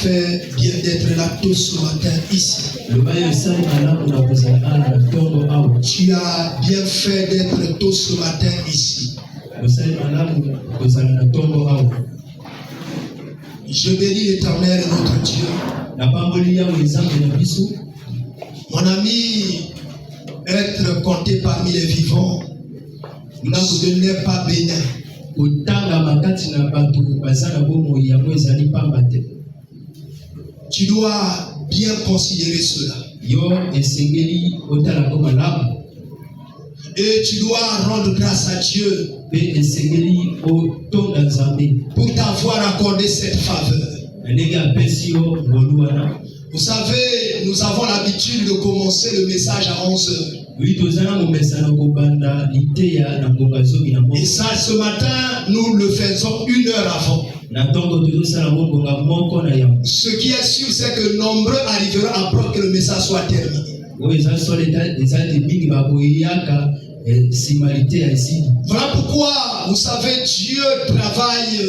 fait bien d'être là tous ce matin ici. Tu as bien fait d'être tous ce matin ici. Je bénis l'Éternel, notre Dieu. Mon ami, être compté parmi les vivants, ce n'est pas bénin. Tu dois bien considérer cela. Et tu dois rendre grâce à Dieu pour t'avoir accordé cette faveur. Vous savez, nous avons l'habitude de commencer le message à 11h. Et ça, ce matin, nous le faisons 1 heure avant. Ce qui est sûr, c'est que nombreux arriveront après que le message soit terminé. Voilà pourquoi, vous savez, Dieu travaille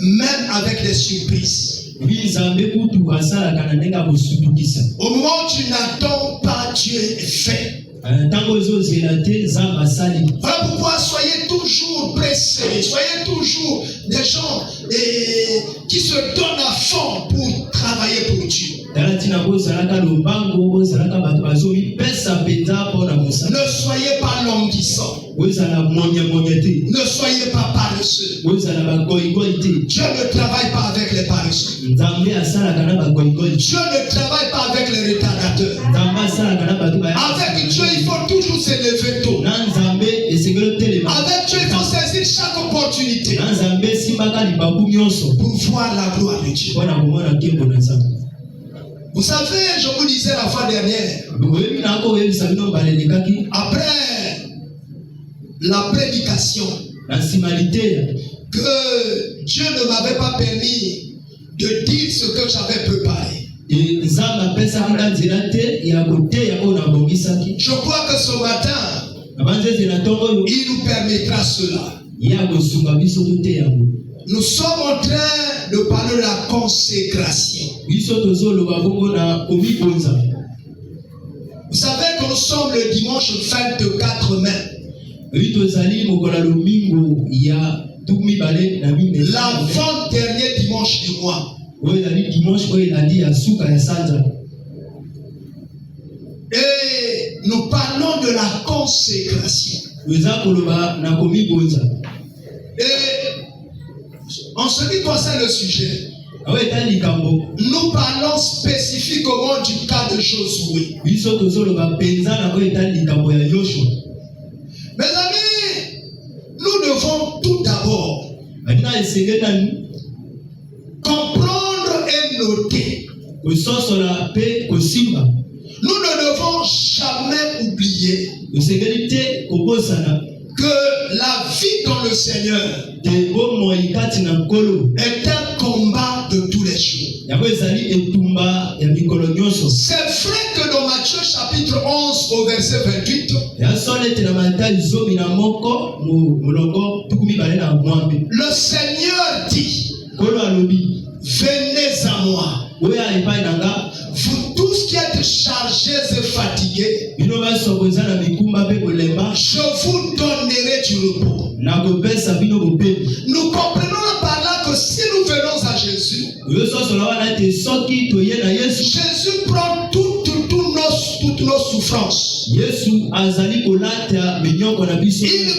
même avec des surprises. Au moment où tu n'attends pas, Dieu fait. Voilà pourquoi soyez toujours pressés, soyez toujours des gens qui se donnent à fond pour travailler pour Dieu. Ne soyez pas languissants. Ne soyez pas paresseux. Dieu ne travaille pas avec les paresseux. Dieu ne travaille pas avec les retardateurs. Avec Dieu, il faut toujours se lever tôt. Avec Dieu, il faut saisir chaque opportunité pour voir la gloire de Dieu. Vous savez, je vous disais la fois dernière, après la prédication, que Dieu ne m'avait pas permis de dire ce que j'avais préparé. Je crois que ce matin, il nous permettra cela. Nous sommes en train de parler de la consécration. Vous savez que nous sommes le dimanche 24 mai. L'avant-dernier dimanche du mois. Et nous parlons de la consécration. Et en ce qui concerne le sujet, nous parlons spécifiquement du cas de Josué. Mes amis, nous devons tout d'abord comprendre et noter. Nous ne devons jamais oublier que la vie dans le Seigneur est un combat de tous les jours. C'est vrai que dans Matthieu chapitre 11 au verset 28, le Seigneur dit: venez à moi, vous tous qui êtes chargés et fatigués, je vous donnerai du repos. Nous comprenons par là que si nous venons à Jésus, Jésus prend toutes nos souffrances. Il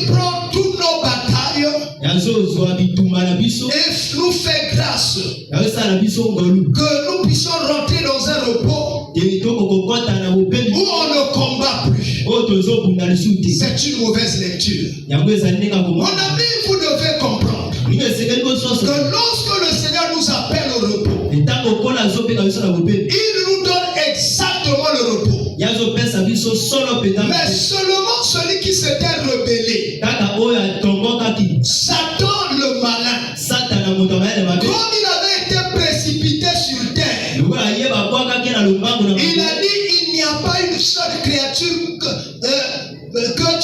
prend toutes nos batailles et nous fait grâce que nous puissions rentrer dans un repos où on ne combat plus. C'est une mauvaise lecture. Mon ami, vous devez comprendre que lorsque le Seigneur nous appelle au repos, il nous donne exactement le repos. Mais seulement celui qui s'était rebellé, Satan le malin, comme il avait été précipité sur terre, il a dit: il n'y a pas une seule créature que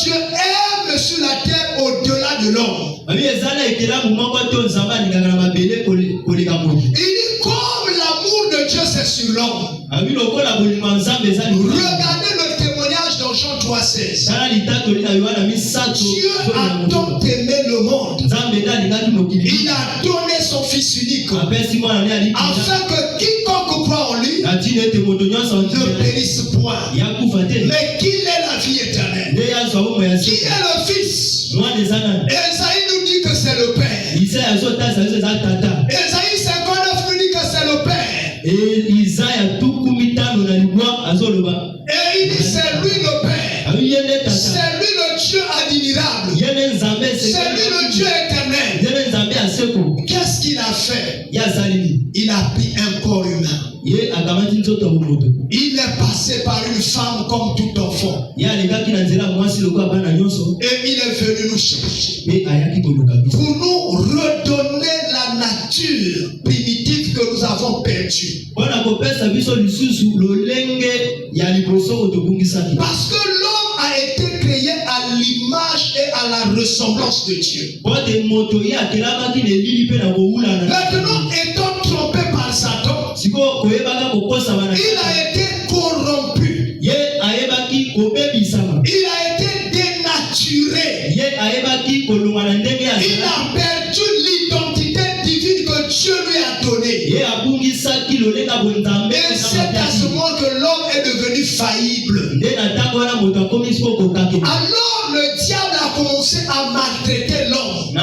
Dieu aime sur la terre au-delà de l'homme. Il dit: comme l'amour sur l'homme. Regardez le témoignage dans Jean 3,16. Dieu a tant aimé le monde. Il a donné son Fils unique afin que quiconque croit en lui ne périsse point, mais qu'il ait la vie éternelle. Qui est le Fils? Esaïe nous dit que c'est le Père. Esaïe 59 nous dit que c'est le Père. Et il dit c'est lui le Père. C'est lui le Dieu admirable. C'est lui le Dieu éternel. Qu'est-ce qu'il a fait? Il a pris un corps humain. Il est passé par une femme comme tout enfant. Et il est venu nous chercher pour nous redonner la nature primitive que nous avons perdue. Parce que l'homme a été créé à l'image et à la ressemblance de Dieu. Maintenant, étant trompé par Satan, il a été corrompu. Il a été dénaturé. Il a perdu l'identité divine que Dieu lui a donnée. Et c'est à ce moment que l'homme est devenu faillible. Alors le diable a commencé à maltraiter l'homme.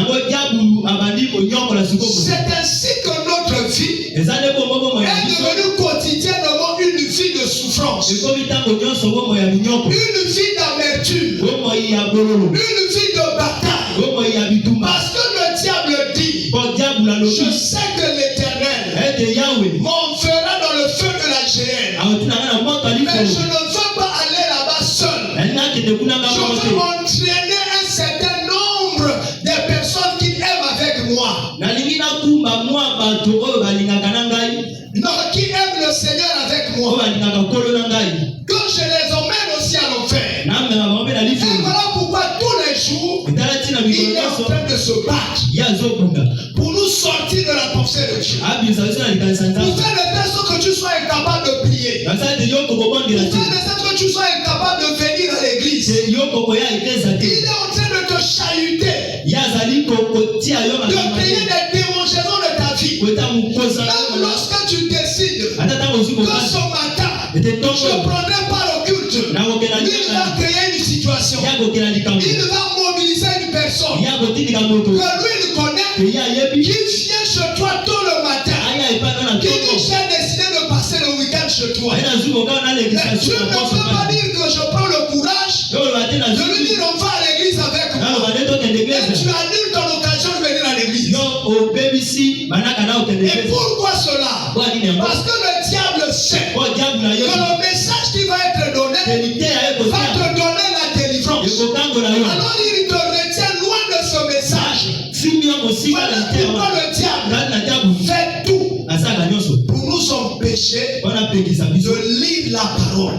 C'est ainsi que notre vie est devenue quotidiennement une vie de souffrance, une vie d'amertume, une vie de bataille. Parce que le diable dit, je sais que l'Éternel m'enverra dans le feu de la géhenne, mais je ne veux pas aller là-bas seul. Je veux entraîner un certain nombre de personnes qui aiment avec moi, qui aiment le Seigneur avec moi, que je les emmène aussi à l'enfer. Et voilà pourquoi tous les jours il est en train de se battre pour nous sortir de la pensée de Dieu, pour faire de telle sorte que tu sois incapable de prier, pour faire de telle sorte que tu sois incapable de venir à l'église. Il est en train de te chahuter, de créer des démangeaisons de ta vie. Même lorsque tu décides que ce matin je ne prendrai pas le culte, il va créer une situation, il va mobiliser une personne que lui il connaît, qui vient chez toi tôt le matin, qui dit j'ai décidé de passer le week-end chez toi. Et tu ne peux pas dire que je prends le courage de lui dire on va à l'église avec moi, et tu annules ton occasion de venir à l'église. Et pourquoi cela? Parce que le diable sait que le message qui va être donné va te donner la délivrance. Alors il te retient loin de ce message. Voilà pourquoi le diable fait tout pour nous empêcher de lire la parole.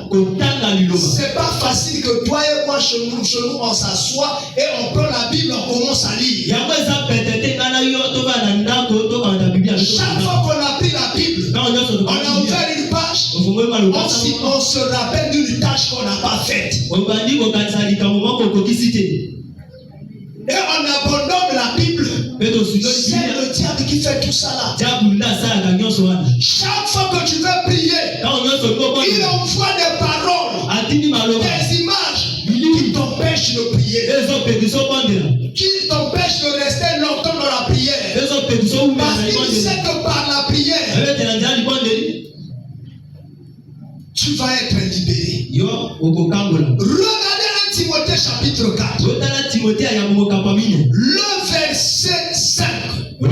C'est pas facile que toi et moi chez nous on s'assoit et on prend la Bible, on commence à lire. Chaque fois qu'on a pris la Bible, on a ouvert une page, on se rappelle d'une tâche qu'on n'a pas faite. Et on abandonne la Bible. C'est le diable qui fait tout ça là. Chaque fois que tu veux prier, il envoie des paroles, des images qui t'empêchent de prier, qui t'empêchent de rester longtemps dans la prière. Parce qu'il sait que par la prière, tu vas être libéré. Regardez 1 Timothée chapitre 4. Le verset 5. La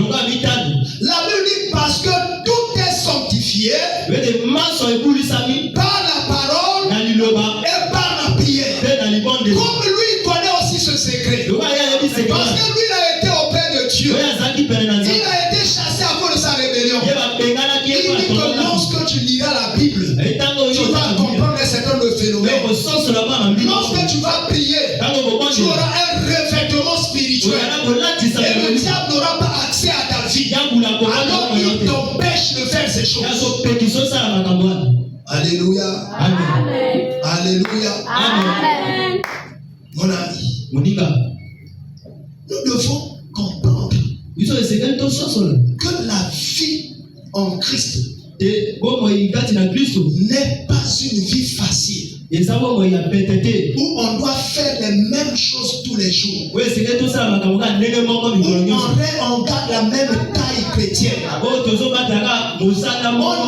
Bible dit parce que tout est sanctifié par la parole et par la prière. Comme lui connaît aussi ce secret. Parce que lui il a été auprès de Dieu. Il a été chassé à cause de sa rébellion. Il dit que lorsque tu liras la Bible, tu vas comprendre un certain nombre de phénomènes. Lorsque tu vas prier, tu auras un revêtement spirituel. Et le diable n'aura pas accès à ta vie. Alors il t'empêche de faire ces choses. Alléluia. Amen. Alléluia. Amen. Mon ami, Monika, nous devons comprendre que la vie en Christ n'est pas une vie facile où on doit faire les mêmes choses tous les jours. On garde la même taille chrétienne. On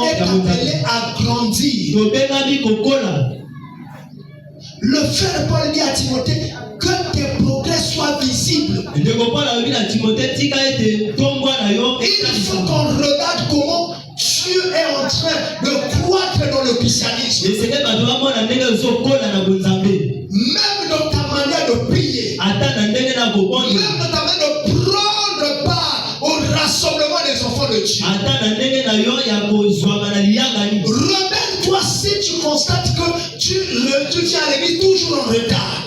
est appelé à grandir. Le frère Paul dit à Timothée que tes progrès soient visibles. Il faut qu'on regarde comment tu es en train de croître dans le christianisme. Même dans ta manière de prier. Même dans ta manière de prendre part au rassemblement des enfants de Dieu. Rebelle-toi si tu constates que tu viens à l'église toujours en retard.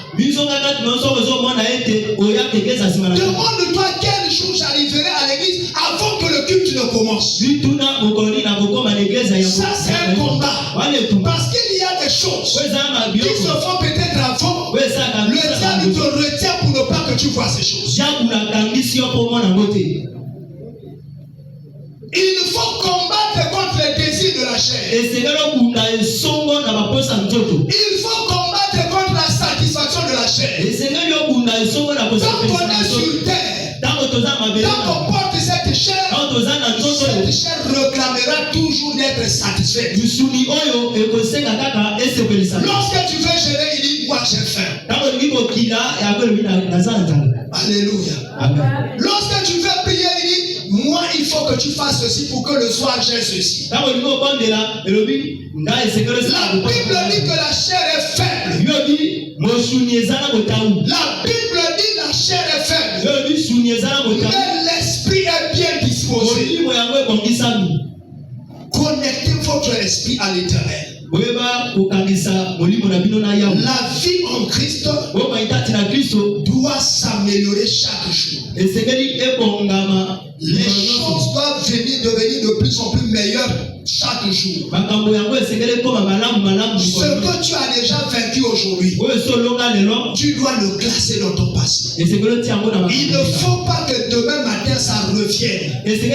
Demande-toi quel jour j'arriverai à l'église avant que le culte ne commence. Ça c'est un combat. Parce qu'il y a des choses qui se font peut-être avant. Le diable te retient pour ne pas que tu vois ces choses. Il faut combattre contre les désirs de la chair. Il faut combattre contre la satisfaction de la chair. Quand on est sur terre, quand on porte cette chair réclamera toujours d'être satisfait. Lorsque tu veux gérer, il dit moi j'ai faim. Alléluia. Amen. Lorsque tu veux prier, il dit moi il faut que tu fasses ceci pour que le soir j'ai ceci. La Bible dit que la chair est faible. La Bible dit la chair est faible. Mais l'esprit est bien disposé. Connectez votre esprit à l'Éternel. La vie en Christ doit s'améliorer chaque jour. Les choses doivent devenir de plus en plus meilleures chaque jour. Ce que tu as déjà vaincu aujourd'hui, tu dois le classer dans ton passé. Il ne faut pas que demain matin ça revienne. Les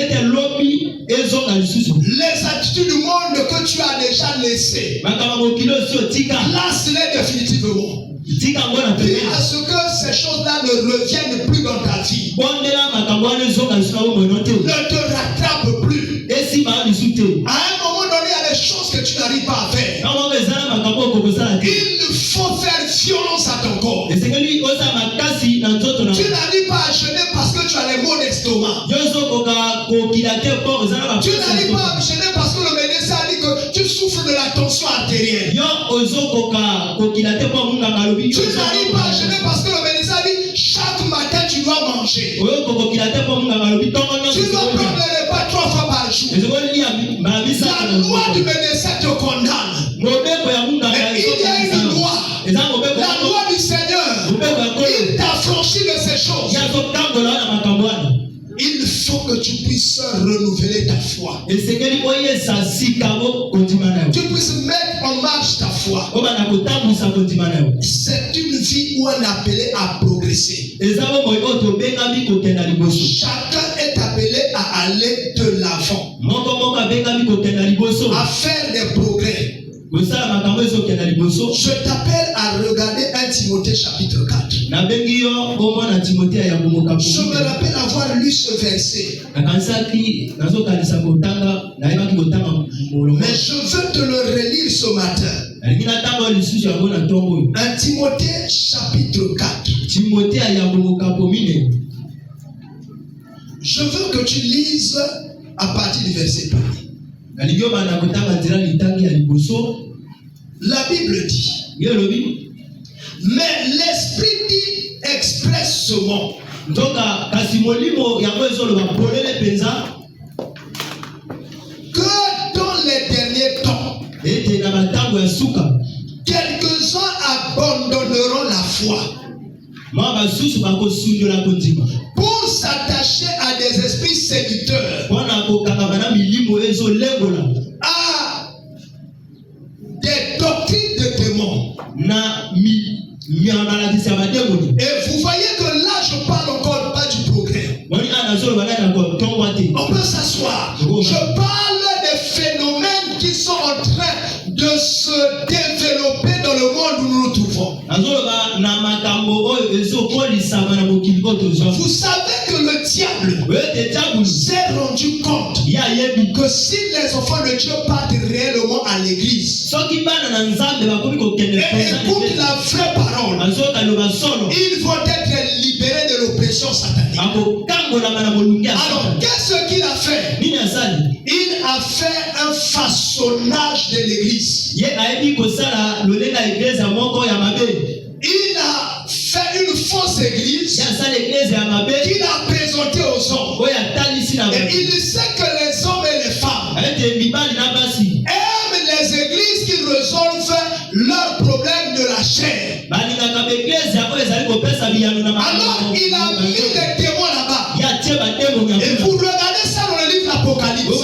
attitudes du monde que tu as déjà laissées, place-les définitivement. Puis à ce que ces choses-là ne reviennent plus dans ta vie. Ne te rattrape plus. À un moment donné, il y a des choses que tu n'arrives pas à faire. Il faut faire violence à ton corps. Tu n'arrives pas à jeûner parce que tu as les maux d'estomac. Tu n'arrives pas à jeûner parce que le médecin a dit que tu souffres de la tension artérielle. Tu n'arrives pas à jeûner parce que le médecin a dit chaque matin tu dois manger. Tu dois prendre les repas 3 fois par jour. La loi du médecin te condamne. Mais il y a une loi. La loi du Seigneur. Il t'a franchi de ces choses. Il faut que tu puisses renouveler ta foi. Tu puisses mettre en marche ta foi. C'est une vie où on est appelé à progresser. Chacun est appelé à aller de l'avant, à faire des progrès. Je t'appelle à regarder 1 Timothée chapitre 4. Je me rappelle avoir lu ce verset. Mais je veux te le relire ce matin. 1 Timothée chapitre 4. Je veux que tu lises à partir du verset 1. La Bible dit, mais l'Esprit dit expressément que dans les derniers temps, quelques-uns abandonneront la foi pour s'attacher à des esprits séducteurs, à Et vous voyez que là, je parle encore pas du progrès. On peut s'asseoir. Je parle des phénomènes qui sont en train de se développer dans le monde où nous nous trouvons. Vous savez que le diable s'est rendu compte que si les enfants de Dieu partent réellement à l'église et écoutent la vraie parole, ils vont être libérés de l'oppression satanique. Alors, qu'est-ce qu'il a fait? Il a fait un façonnage de l'église. Il a fait une fausse église qu'il a présentée aux hommes. Et il sait que les hommes et les femmes aiment les églises qui résolvent leurs problèmes de la chair. Alors il a mis des démons là-bas. Et vous regardez ça dans le livre de l'Apocalypse.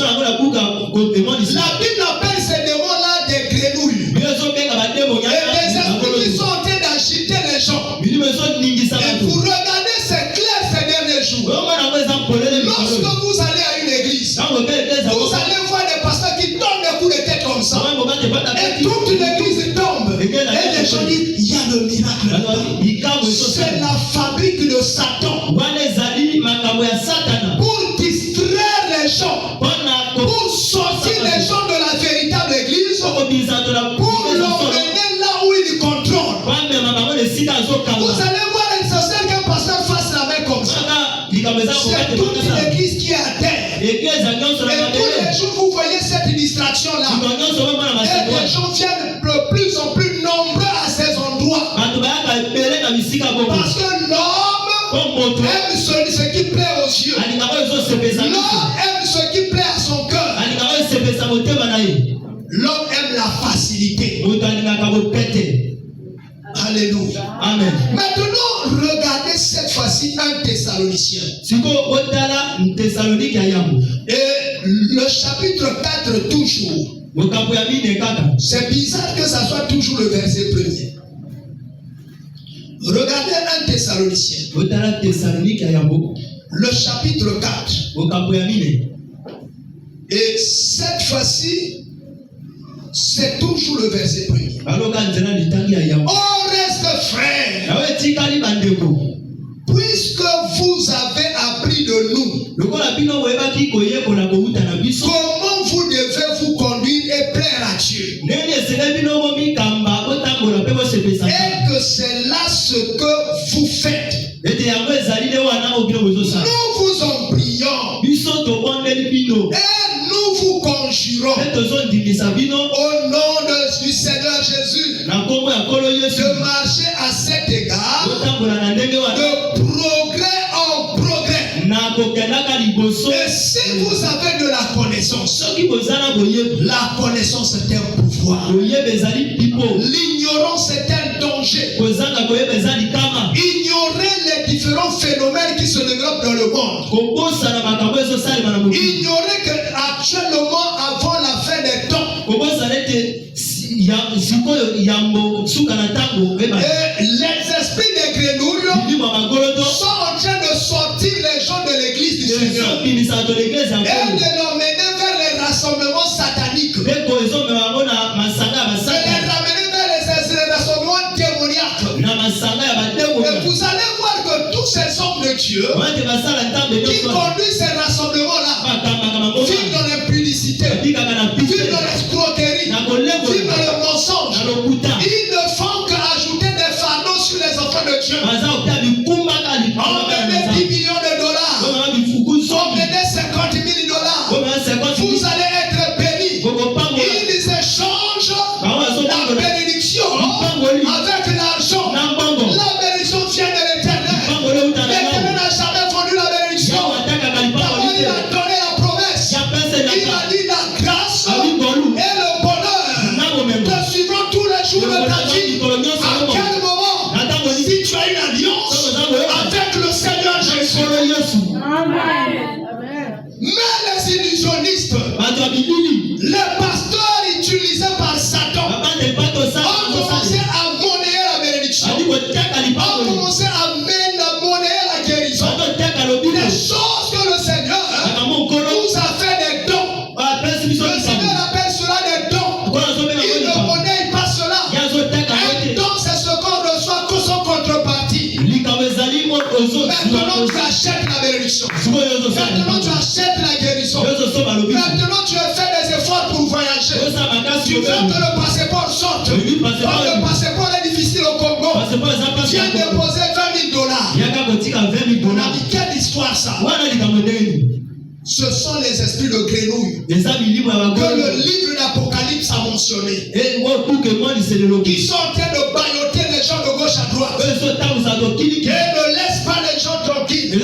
La Bible appelle ces démons-là des grenouilles. Et des esprits qui sont en train d'agiter les gens. Et vous regardez, c'est clair ces derniers jours. Lorsque vous allez à une église, vous allez voir des pasteurs qui donnent des coups de tête comme ça. Et toute l'église tombe. Et les gens disent, il y a le miracle. C'est la fabrique de Satan. Pour distraire les gens. Pour sortir les gens de la véritable église. Pour l'emmener là où il contrôle. Vous allez voir qu'un pasteur fasse la main comme ça. C'est toute l'église qui est à terre. Et tous les jours, vous voyez cette distraction-là. Et les gens viennent de plus en plus nombreux à ces endroits. Parce que l'homme aime ce qui plaît aux yeux. L'homme aime ce qui plaît à son cœur. L'homme aime la facilité. Alléluia. Amen. Maintenant, regardez cette fois-ci un Thessalonicien. Et le chapitre 4 toujours. C'est bizarre que ça soit toujours le verset premier. Regardez un Thessalonicien. Le chapitre 4. Et cette fois-ci, c'est toujours le verset premier. On reste frères, puisque vous avez appris de nous comment vous devez vous conduire et plaire à Dieu. Et que c'est là ce que vous faites. Nous vous en prions. Et nous vous conjurons au nom du Seigneur Jésus de marcher à cet égard de progrès en progrès. Et si vous avez de la connaissance, la connaissance est un pouvoir. L'ignorance est un danger. Ignorer les différents phénomènes qui se développent dans le monde. Ignorer qu'actuellement, avant la fin des temps, les esprits des grenouilles sont en train de sortir les gens de l'église du Seigneur et de l'emmener vers les rassemblements sataniques, de les ramener vers les rassemblements démoniaques. Et vous allez voir que tous ces hommes de Dieu qui conduisent ces rassemblements-là vivent dans l'impudicité, vivent dans l'escroquerie, vivent dans le mensonge. Ils ne font qu'ajouter des fardeaux sur les enfants de Dieu. Emmenez 10 millions de dollars, emmenez 50 000 $. Vous allez être bénis. Ils échangent la bénédiction avec l'argent. La bénédiction vient de l'Éternel. L'Éternel n'a jamais vendu la bénédiction. D'abord, il a donné la promesse. Il a dit la grâce et le bonheur te suivront tous les jours de ta vie. À quel moment, si tu as une alliance avec le Seigneur Jésus. Mais les illusionnistes, les pasteurs utilisés par Satan ont commencé à monnayer la bénédiction. Seigneur appelle cela des dons. Il ne connaît pas cela. Un don, c'est ce qu'on reçoit que son contrepartie. Maintenant, tu achètes la bénédiction. Maintenant, tu achètes la guérison. Maintenant, tu as fait des efforts pour voyager. Tu veux que le passeport sorte. Comme le passeport est difficile au Congo. Viens déposer $20. On a dit quelle histoire ça? Ce sont les esprits de grenouille que le livre d'Apocalypse a mentionné. Qui sont en train de bailloter les gens de gauche à droite. Et ne laisse pas les gens tranquilles. Et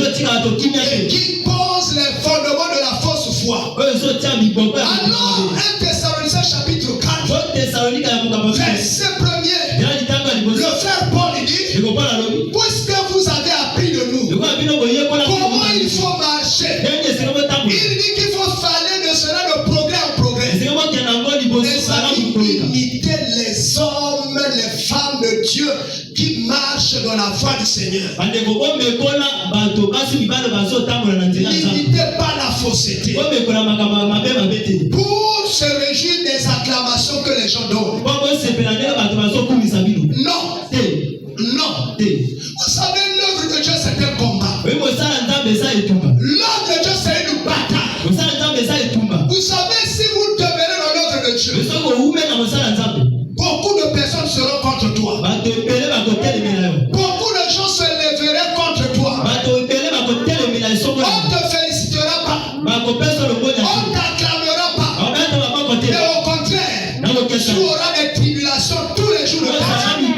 qui posent les fondements de la fausse foi. Alors, 1 Thessaloniciens chapitre 4, verset 1er, le frère Paul dit, puisque vous avez appris de nous comment il faut marcher, il dit qu'il faut aller de cela de progrès en progrès. Les amis, imitez les hommes, les femmes de Dieu qui marchent dans la voie du Seigneur. N'imitez pas la fausseté. Pour se réjouir des acclamations que les gens donnent. Non. Non. Vous savez, l'œuvre de Dieu, c'est un combat. L'œuvre de Dieu, c'est une bataille. Vous savez, si vous demeurez dans l'œuvre de Dieu, beaucoup de personnes seront contre toi. Beaucoup de gens se lèveraient contre toi. On ne te félicitera pas. On ne t'acclamera pas. Mais au contraire, tu auras des tribulations tous les jours de ta vie.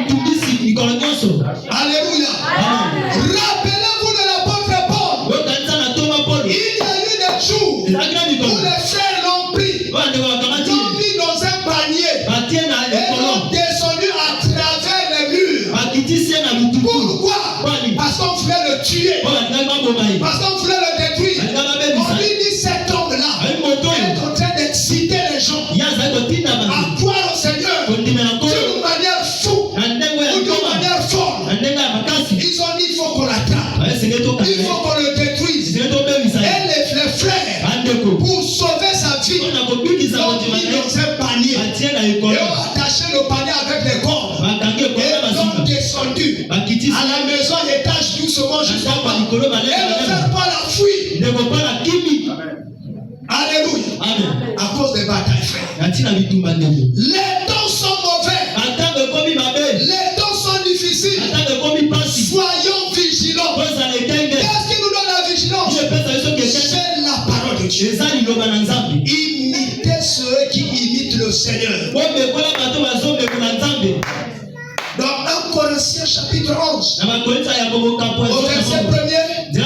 Alléluia. Rappelez-vous de l'apôtre Paul. Il y a eu des jours où les frères l'ont pris, l'ont mis dans un panier et l'ont descendu à travers les murs. Pourquoi? Parce qu'on voulait le tuer. Parce qu'on voulait le détruire. On lui dit cet homme-là est en train d'exciter les gens à croire au Seigneur d'une manière fou ou d'une manière folle. Ils ont dit il faut qu'on l'attrape. Il faut qu'on le détruise. Et les frères, pour sauver sa vie, l'ont mis dans un panier. Et ont attaché le panier avec les cordes. Et l'ont descendu à la maison, l'étage doucement jusqu'à bas. Et le frère Paul a fui. Alléluia. À cause des batailles, frère. Les temps sont mauvais. Les temps sont difficiles. Soyons vigilants. Qu'est-ce qui nous donne la vigilance? C'est la parole de Dieu. Imitez ceux qui imitent le Seigneur. Dans 1 Corinthiens chapitre 11, au verset 1er, le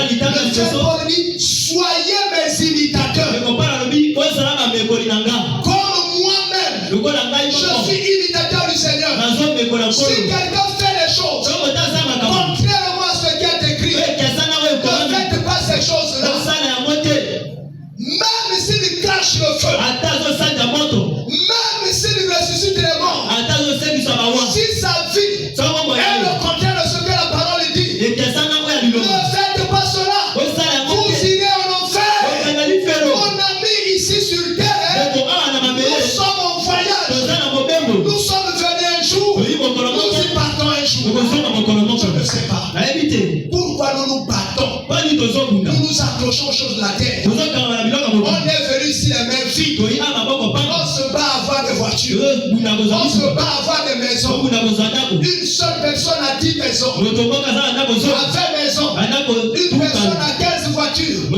frère Paul dit, soyez mes imitateurs. Comme moi-même, je suis imitateur du Seigneur. Si quelqu'un fait les choses contrairement à ce qui est écrit, ne faites pas ces choses-là. Même s'il crache le feu, même s'il ressuscite les morts, si sa vie est le contraire de ce que la parole dit, ne faites pas cela. Vous irez en enfer. Mon ami, ici sur terre, nous sommes en voyage. Nous sommes venus un jour. Nous y partons un jour. Je ne sais pas. Pourquoi nous nous battons? Nous nous accrochons aux choses de la terre. On est venu ici les mains vides. On se bat à avoir des voitures. On se bat à avoir des maisons. Une seule personne a 10 maisons. A 20 maisons. Une personne a 15 voitures. Il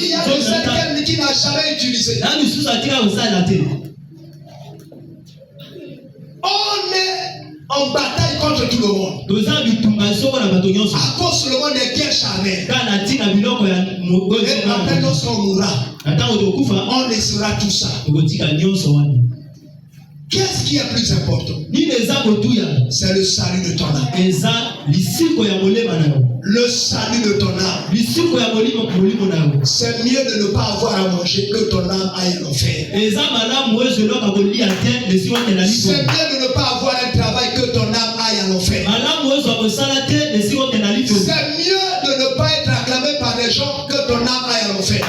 y a une certaine qui n'a jamais utilisé. On est en bataille contre tout le monde. À cause seulement des guerres charnelles. Et après, lorsqu'on mourra, on laissera tout ça. Qu'est-ce qui est plus important? C'est le salut de ton âme. Le salut de ton âme. C'est mieux de ne pas avoir à manger que ton âme aille à l'enfer. C'est mieux de ne pas avoir un travail que ton âme aille à l'enfer. C'est mieux de ne pas être acclamé par les gens que ton âme aille à l'enfer.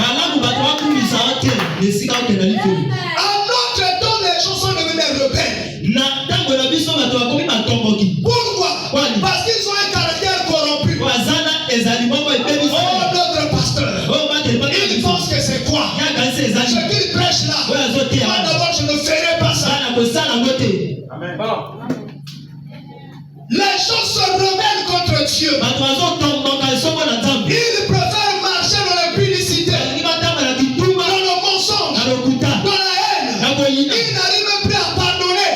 dorénavant, je ne ferai pas ça. Amen. Les gens se rebellent contre Dieu. Ils préfèrent marcher dans l'impudicité, dans le mensonge, dans la haine. Il n'arrive même plus à pardonner.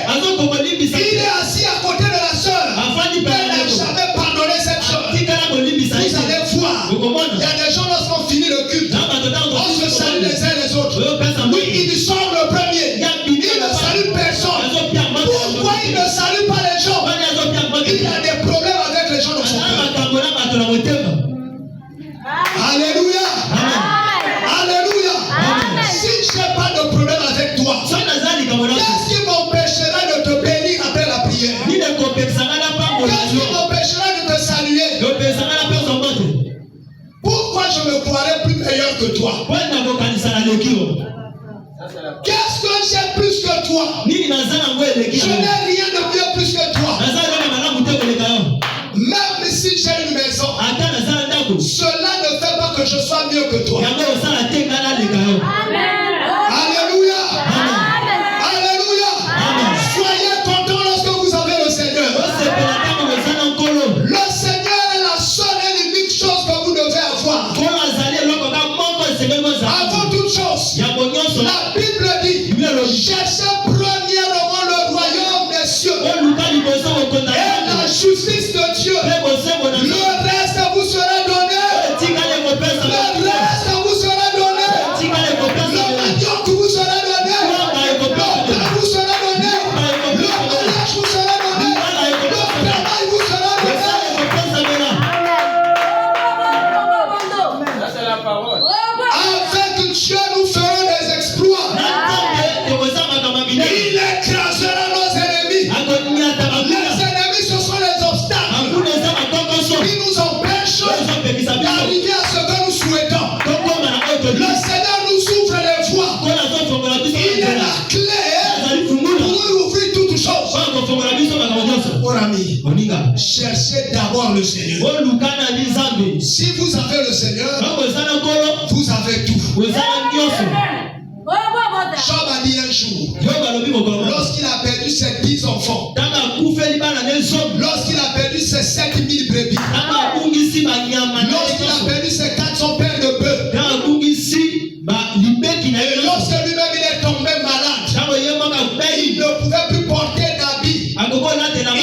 Il est assis à côté de la sœur. Elle n'a jamais pardonné cette chose. Vous allez voir, il y a des gens lorsqu'on finit le culte, on se salue les uns les autres. Oui, il sort le premier. Il ne salue personne. Pourquoi il ne salue pas les gens? Il y a des problèmes avec les gens dans son cœur. Alléluia. Alléluia. Si je n'ai pas de problème avec toi, qu'est-ce qui m'empêchera de te bénir après la prière? Qu'est-ce qui m'empêchera de te saluer? Pourquoi je me croirais plus meilleur que toi? Qu'est-ce que j'ai plus que toi? Je n'ai rien de mieux plus que toi. Même si j'ai une maison, cela ne fait pas que je sois mieux que toi. Alléluia. Alléluia. Soyez contents lorsque vous avez le Seigneur. Le Seigneur est la seule et l'unique chose que vous devez avoir. Avant toute chose, la Bible dit, cherchez premièrement le royaume des cieux et la justice de Dieu. Le reste vous sera donné. Le reste vous sera donné. Le manioc vous sera donné. Le pain vous sera donné. Le mariage vous sera donné. Le travail vous sera donné. Ça, c'est la parole. Avec Dieu, nous ferons des exploits. Il écrasera nos ennemis. Les ennemis, ce sont les obstacles qui nous empêchent d'arriver à ce que nous souhaitons. Le Seigneur nous ouvre les voies. Il est la clé pour ouvrir toutes choses. Mon ami, cherchez d'abord le Seigneur. Si vous avez le Seigneur, vous avez tout. Job a dit un jour, lorsqu'il a perdu ses 10 enfants, lorsqu'il a perdu ses 7000 brebis, lorsqu'il a perdu ses 400 paires de bœufs, et lorsque lui-même il est tombé malade, il ne pouvait plus porter d'habits,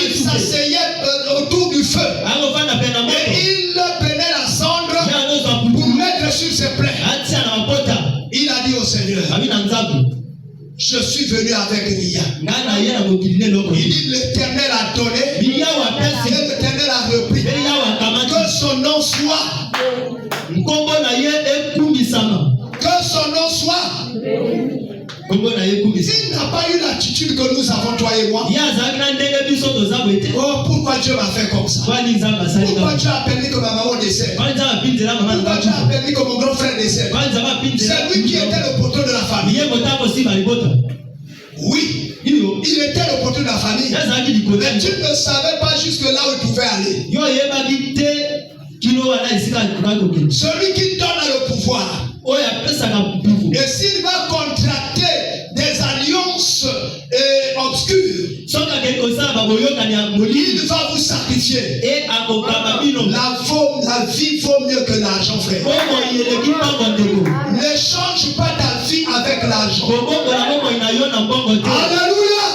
il s'asseyait autour du feu et il prenait la cendre pour mettre sur ses plaies. Il a dit au Seigneur, je suis venu avec rien. Il dit l'Éternel a donné et l'Éternel a repris. Que son nom soit. Que son nom soit. Il n'a pas eu l'attitude que nous avons, toi et moi. Oh, pourquoi Dieu m'a fait comme ça? Pourquoi Dieu a permis que ma maman décède? Pourquoi Dieu a permis que mon grand frère décède? C'est lui qui était le poteau de la famille. Oui, il était le poteau de la famille. Mais tu ne savais pas jusque là où il pouvait aller. Celui qui donne le pouvoir. Et s'il va contracter des alliances obscures, il va vous sacrifier. La vie vaut mieux que l'argent, frère. Ne change pas ta vie avec l'argent. Alléluia.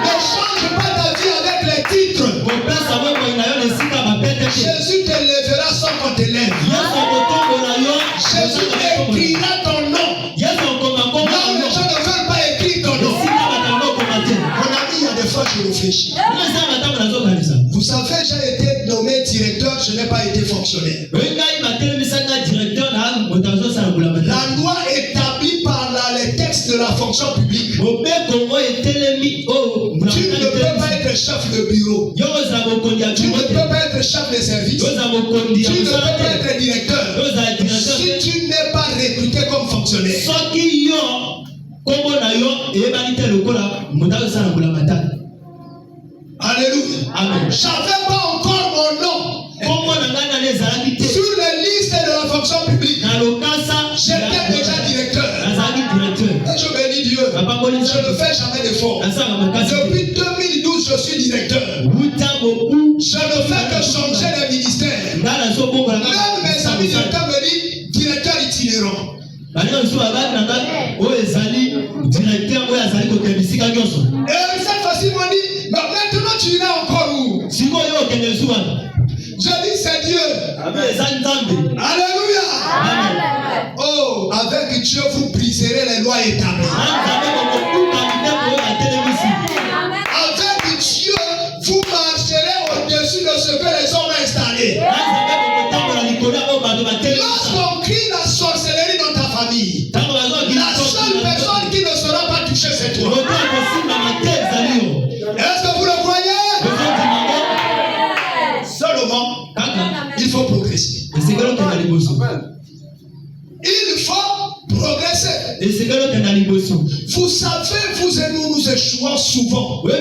Ne change pas ta vie avec les titres. Jésus te lèvera sans qu'on te lève. Jésus écrira ton nom. Là où les gens ne veulent pas écrire ton nom. Mon ami, il y a des fois je réfléchis. Vous savez, j'ai été nommé directeur, je n'ai pas été fonctionnaire. La loi établie par les textes de la fonction publique. Tu ne peux pas être chef de bureau. Tu ne peux pas être chef de service. Tu ne peux pas être directeur si tu n'es pas recruté comme fonctionnaire. Alléluia. Amen. J'avais pas encore mon nom sur les listes de la fonction publique. J'étais déjà directeur. Et je bénis Dieu. Je ne fais jamais d'effort. Depuis 2012, je suis directeur. Je ne fais que changer les ministères. Même mes amis directeurs me disent directeur itinérant. Et cette fois-ci, ils m'ont dit, maintenant tu iras encore où? Je dis, c'est Dieu. Alléluia. Oh, avec Dieu, vous briserez les lois établies. Avec Dieu, vous marcherez au-dessus de ce que les hommes ont installé. Lorsqu'on crie la sorcellerie dans ta famille, la seule personne qui ne sera pas touchée, c'est toi. Est-ce que vous le croyez? Seulement, il faut progresser. Il faut progresser. Vous savez, vous et nous échouons souvent. Parce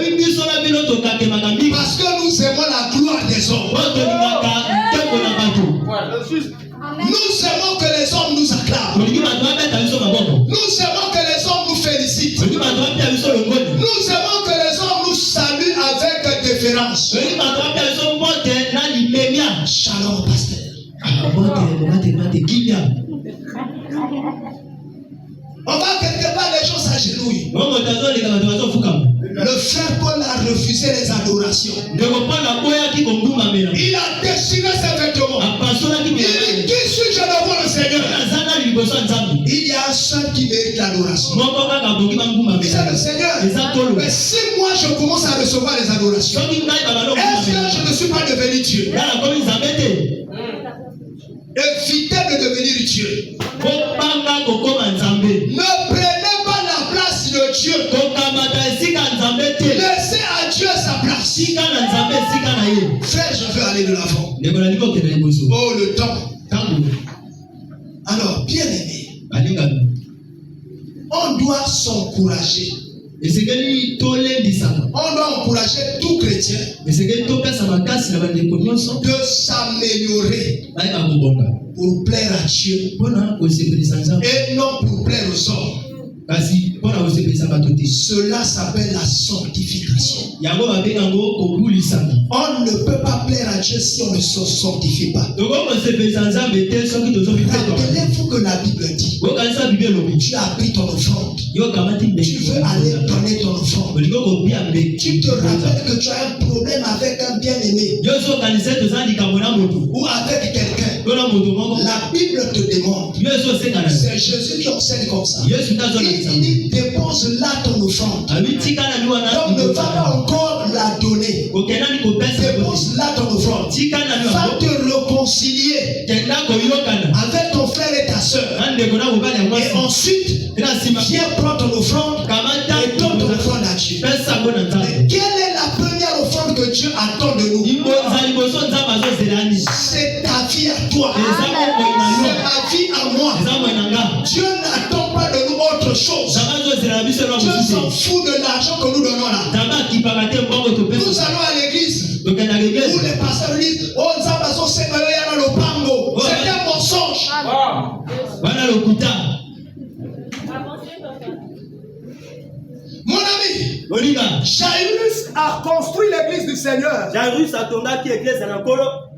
que nous aimons la gloire des hommes. Nous aimons que les hommes nous acclament. Nous aimons que les hommes nous félicitent. Nous aimons que les hommes nous saluent avec déférence. Shalom, pasteur. On va quelque part, les gens s'agenouillent. Le frère Paul a refusé les adorations. Il a déchiré ses vêtements. Il dit, qui suis-je devant le Seigneur? Il y a un seul qui mérite l'adoration. C'est le Seigneur. Mais si moi je commence à recevoir les adorations, est-ce que je ne suis pas devenu Dieu? Évitez de devenir Dieu. Ne prenez pas la place de Dieu. Laissez à Dieu sa place. Frère, je veux aller de l'avant. Oh, le temps. Alors, bien aimé, on doit s'encourager. On doit encourager tout chrétien de s'améliorer pour plaire à Dieu et non pour plaire aux hommes. Cela s'appelle la sanctification. On ne peut pas plaire à Dieu si on ne se sanctifie pas. Rappelez-vous que la Bible dit, tu as pris ton offrande. Tu veux aller donner ton offrande. Tu te rappelles que tu as un problème avec un bien-aimé ou avec quelqu'un. La Bible te demande. C'est Jésus qui enseigne comme ça. Il dit, dépose là ton offrande. Donc ne va pas encore la donner. Dépose là ton offrande. Va te réconcilier avec ton frère et ta soeur. Et ensuite, viens prendre ton offrande et donne ton offrande à Dieu. Mais quelle est la première offrande que Dieu attend de nous? C'est ta vie à toi. C'est ma vie à moi. Dieu n'attend pas de nous autre chose. Dieu s'en fout de l'argent que nous donnons là. Nous allons à l'église où les pasteurs disent, oh, c'est un mensonge. Mon ami, Jairus a construit l'église du Seigneur.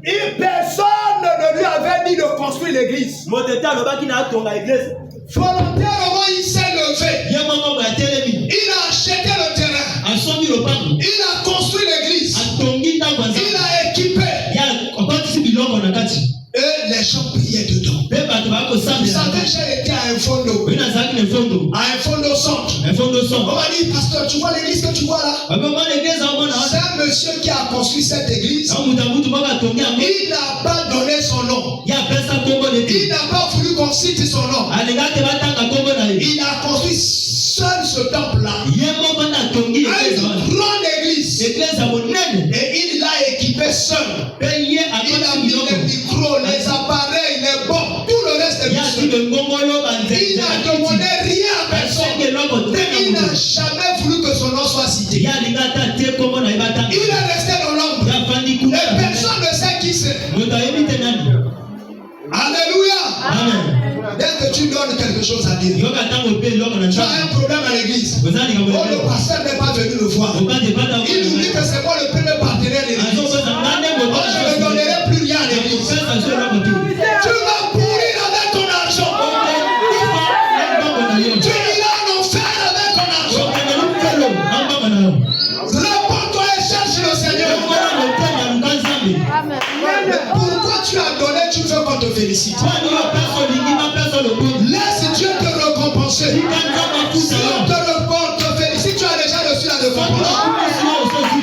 Et personne ne lui avait dit de construire l'église. Volontairement, il s'est levé. Il a acheté le terrain. Il a construit l'église. Il a équipé. Et les gens priaient dedans. Vous savez, j'ai été à un fondo. À un fondo centre. On m'a dit, pasteur, tu vois l'église que tu vois là? C'est un monsieur qui a construit cette église. Il n'a pas donné son nom. Il n'a pas voulu qu'on cite son nom. Il a construit seul ce temple-là. Une grande église. Et il l'a équipé seul. Il a mis les micros, les appareils, les bords, tout le reste est bien seul. Il n'a demandé rien à personne. Il n'a jamais voulu que son nom soit cité. Il est resté dans l'ombre. Et personne ne sait qui c'est. Alléluia. Amen. Dès que tu donnes quelque chose à Dieu, tu as un problème à l'église. Oh, le pasteur n'est pas venu le voir. Il oublie que c'est moi le premier partenaire de l'église. Oh, je ne donnerai plus rien à l'église. Tu vas pourrir avec ton argent. Tu iras en enfer avec ton argent. Réponds-toi et cherche le Seigneur. Mais pourquoi tu as donné, tu veux qu'on te félicite? Laisse Dieu te récompenser. Si on te félicite, tu as déjà reçu la récompense.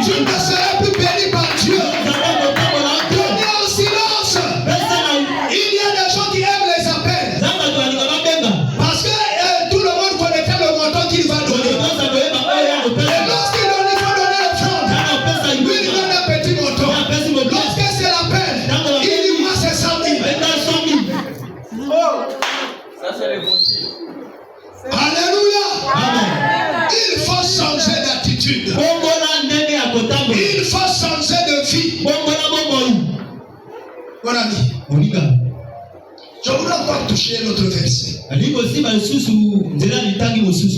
Tu ne seras plus béni par Dieu. Tenez en silence. Il y a des gens qui aiment les appels. Parce que tout le monde connaît le montant qu'il va donner. Et lorsqu'il donne, il faut donner l'offrande. Lui, il donne un petit montant. Lorsque c'est l'appel, il dit moi c'est 100 000. Ça c'est l'évangile. Alléluia. Amen. Il faut changer d'attitude. Il faut changer de vie. Mon ami, je voudrais encore toucher un autre verset.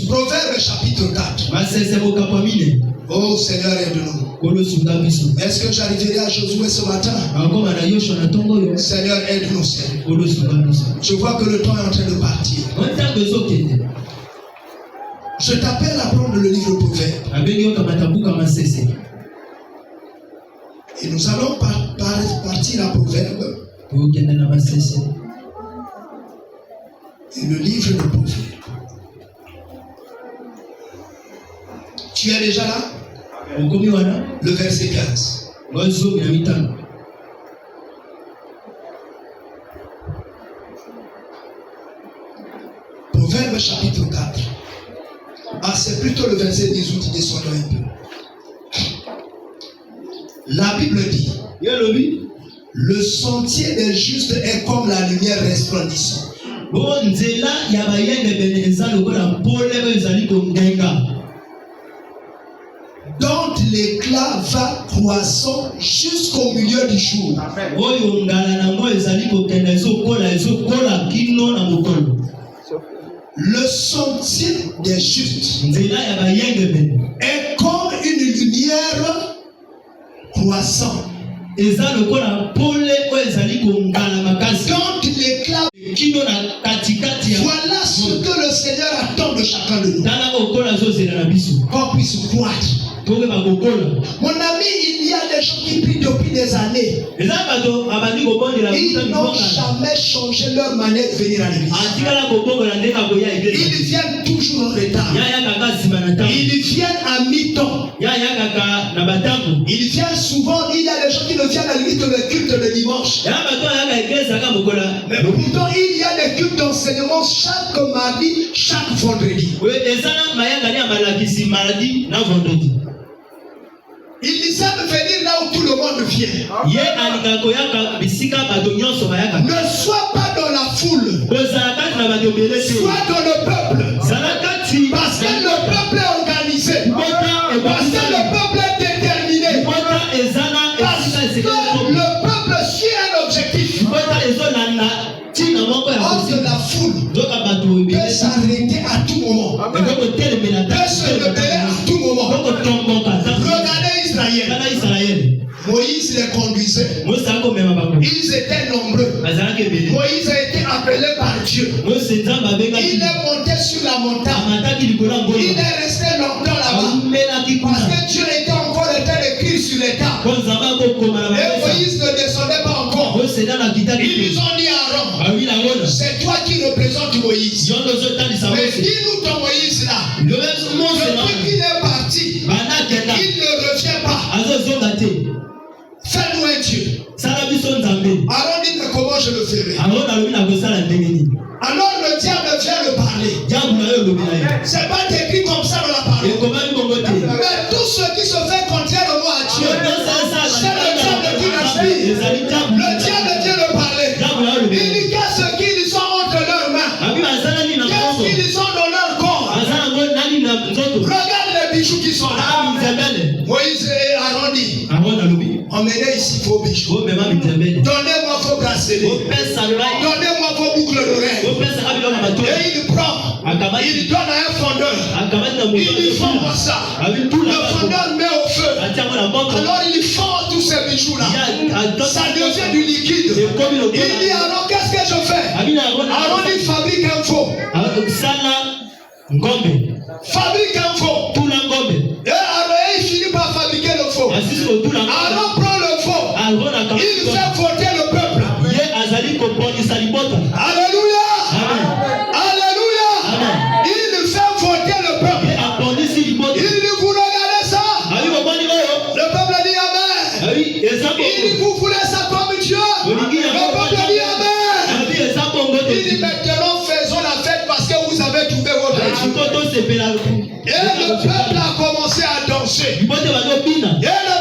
Proverbe chapitre 4. Oh Seigneur, aide-nous. Est-ce que j'arriverai à Josué ce matin? Seigneur, aide-nous, Seigneur. Je vois que le temps est en train de partir. Je t'appelle à prendre le livre Proverbe. Et nous allons partir à Proverbe. Et le livre de Proverbe. Tu es déjà là? Le verset 15. Proverbe chapitre 4. Ah, c'est plutôt le verset 18 qui descend un peu. La Bible dit: le sentier des justes est comme la lumière resplendissante, dont l'éclat va croissant jusqu'au milieu du jour. Le sentier des justes est comme une lumière croissante. Quand l'éclat, voilà ce que le Seigneur attend de chacun de nous. Qu'on puisse croître. Mon ami, il y a des gens qui prient depuis des années. Ils n'ont jamais changé leur manière de venir à l'église. Ils viennent toujours en retard. Ils viennent à mi-temps. Ils viennent souvent. Il y a des gens qui ne viennent à l'église que le culte le dimanche. Mais pourtant, il y a des cultes d'enseignement chaque mardi, chaque vendredi. Ils savent venir là où tout le monde vient. Ne sois pas dans la foule. Sois dans le peuple. Parce que le peuple est organisé. Parce que le peuple est déterminé. Parce que le peuple suit un objectif. Hors de la foule peut s'arrêter à tout moment. Peut se rebeller à tout moment. Regardez Israël. Moïse les conduisait. Ils étaient nombreux. Moïse a été appelé par Dieu. Il est monté sur la montagne. Il est resté longtemps là-bas. Parce que Dieu était encore en train d'écrire sur les tables. Et Moïse ne descendait pas encore. Ils lui ont dit à Aaron: c'est toi qui représentes Moïse. Mais dis-nous ton Moïse là. Depuis qu'il est parti, il ne revient pas. Fais-nous un Dieu. Aaron dit: mais comment je le ferai? Alors le diable vient le parler. C'est pas écrit comme ça dans la parole. Mais tout ce qui se fait contrairement à Dieu, c'est le diable qui l'inspire. Le diable vient le parler. Il dit: qu'est-ce qu'ils ont entre leurs mains? Qu'est-ce qu'ils ont dans leur corps? Regarde les bijoux qui sont là. Moïse et Aaron dit: emmenez ici vos bijoux. Donnez-moi vos bracelets. Donnez-moi vos boucles d'oreilles. Et il prend. Il donne à un fondeur. Il lui fond ça. Le fondeur met au feu. Alors il fond tous ces bijoux-là. Ça devient du liquide. Il dit Aaron, qu'est-ce que je fais? Aaron il fabrique un faux. Fabrique un faux. Et Aaron il finit par fabriquer le faux. Aaron prend le faux. Il fait voter le peuple. Alléluia. Alléluia. Il fait voter le peuple. Il dit vous regardez ça. Le peuple dit Amen. Il dit vous voulez ça comme Dieu. Le peuple dit Amen. Il dit maintenant faisons la fête parce que vous avez trouvé votre Dieu. Et le peuple a commencé à danser. Et le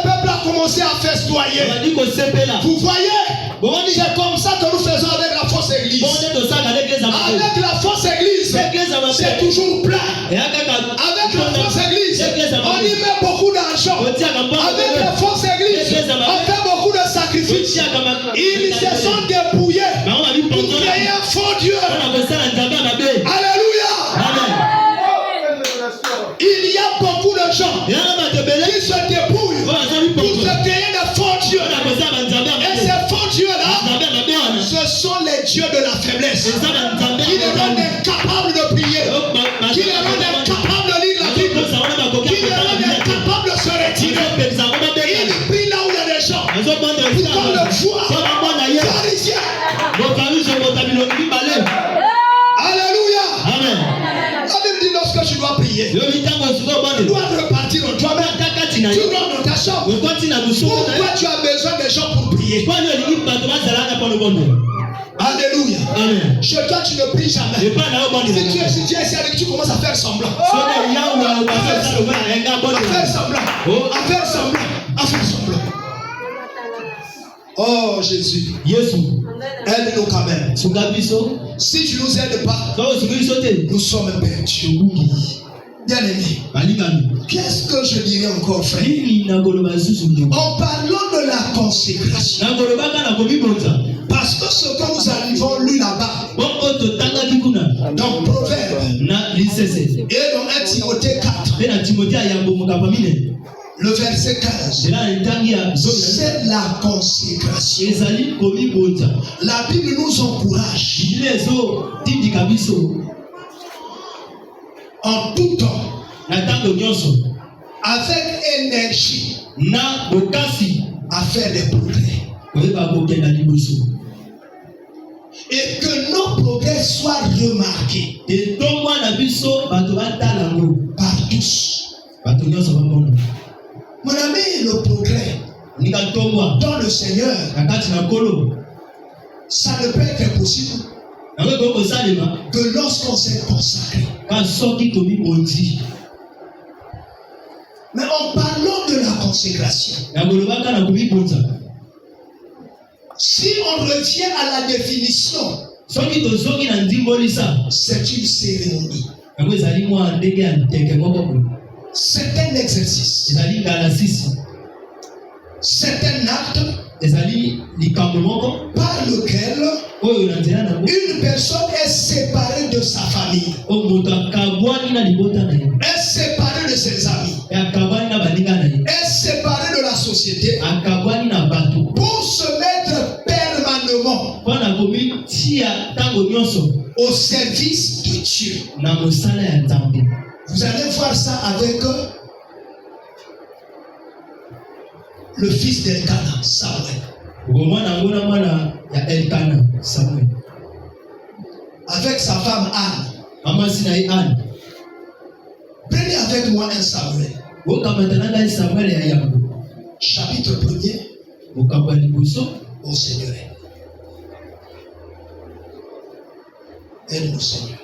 peuple a commencé à festoyer. Vous voyez? C'est comme ça que nous faisons avec la fausse église. Avec la fausse église, c'est toujours plein. Avec la fausse église, on y met beaucoup d'argent. Avec la fausse église, on fait beaucoup de sacrifices. Ils se sont dépouillés pour créer un faux Dieu. Alléluia. Il y a beaucoup de gens qui se dépouillent pour se créer des faux dieux. Et ces faux dieux-là, ce sont les dieux de la faiblesse. Qui les rendent incapables de prier. Qui les rendent incapables de lire la Bible. Qui les rendent incapables de se retirer. Ils prient là où il y a des gens. Pour qu'on le voit. Pharisien. Alléluia. Amen. La Bible dit lorsque tu dois prier, tu dois repartir en toi-même. Tu rentres dans ta chambre. Pourquoi tu as besoin des gens pour prier? Alléluia. Amen. Chez toi, tu ne pries jamais. Si tu es ici avec, tu commences à faire semblant. À faire semblant. Oh Jésus. Aide-nous quand même. Si tu ne nous aides pas, nous sommes perdus. Bien-aimé, qu'est-ce que je dirais encore, frère? En parlant de la consécration, parce que ce que nous arrivons lu là-bas, dans Proverbe et dans 1 Timothée 4, le verset 15, c'est la consécration. La Bible nous encourage en tout temps, avec énergie, à faire des progrès. Et que nos progrès soient remarqués par tous. Mon ami, le progrès dans le Seigneur, ça ne peut être possible que lorsqu'on s'est consacré. Mais en parlant de la consécration, si on revient à la définition, c'est une cérémonie. C'est un exercice. C'est un acte par lequel une personne est séparée de sa famille, est séparée de ses amis, est séparée de la société pour se mettre permanemment au service de Dieu. Vous allez voir ça avec le fils d'Elkana, Samuel. Avec sa femme Anne. Prenez avec moi 1 Samuel. Chapitre 1er. Au Seigneur. Aide-nous, Seigneur.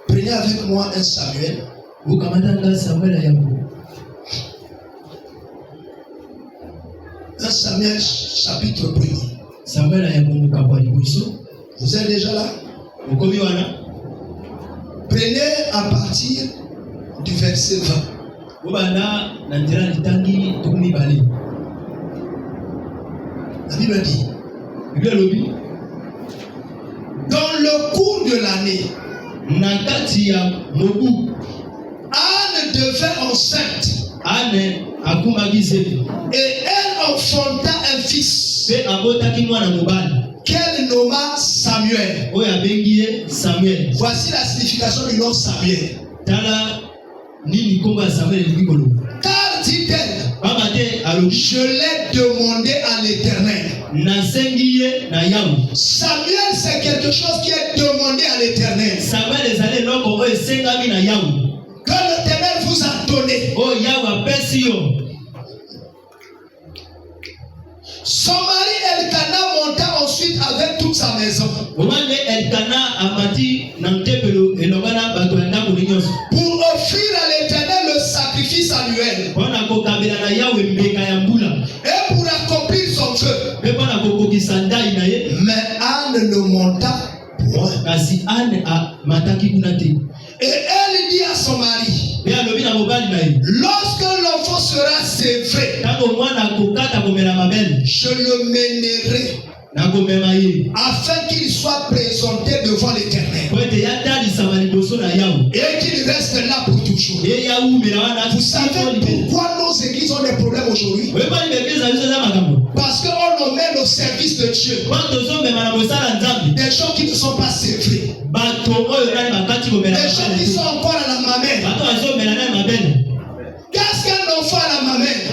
Prenez avec moi 1 Samuel. 1 Samuel chapitre 1er. Vous êtes déjà là? Prenez à partir du verset 20. Bible dit. Dans le cours de l'année, Anne devait enceinte. Et elle enfanta un fils qu'elle nomma Samuel. Voici la signification du nom Samuel. Car dit-elle, je l'ai demandé à l'Éternel. Samuel, c'est quelque chose qui est demandé à l'Éternel. Que l'Éternel vous a donné. Son mari Elkana monta ensuite avec toute sa maison pour offrir à l'Éternel le sacrifice annuel et pour accomplir son vœu. Mais Anne ne monta point. Et elle dit à son mari, lorsque l'enfant sera sévré, je le mènerai afin qu'il soit présenté devant l'Éternel et qu'il reste là pour toujours. Vous savez pourquoi nos églises ont des problèmes aujourd'hui? Parce qu'on emmène au service de Dieu des gens qui ne sont pas sévrés, des gens qui sont encore à la mamelle. Qu'est-ce qu'un enfant à la mamelle?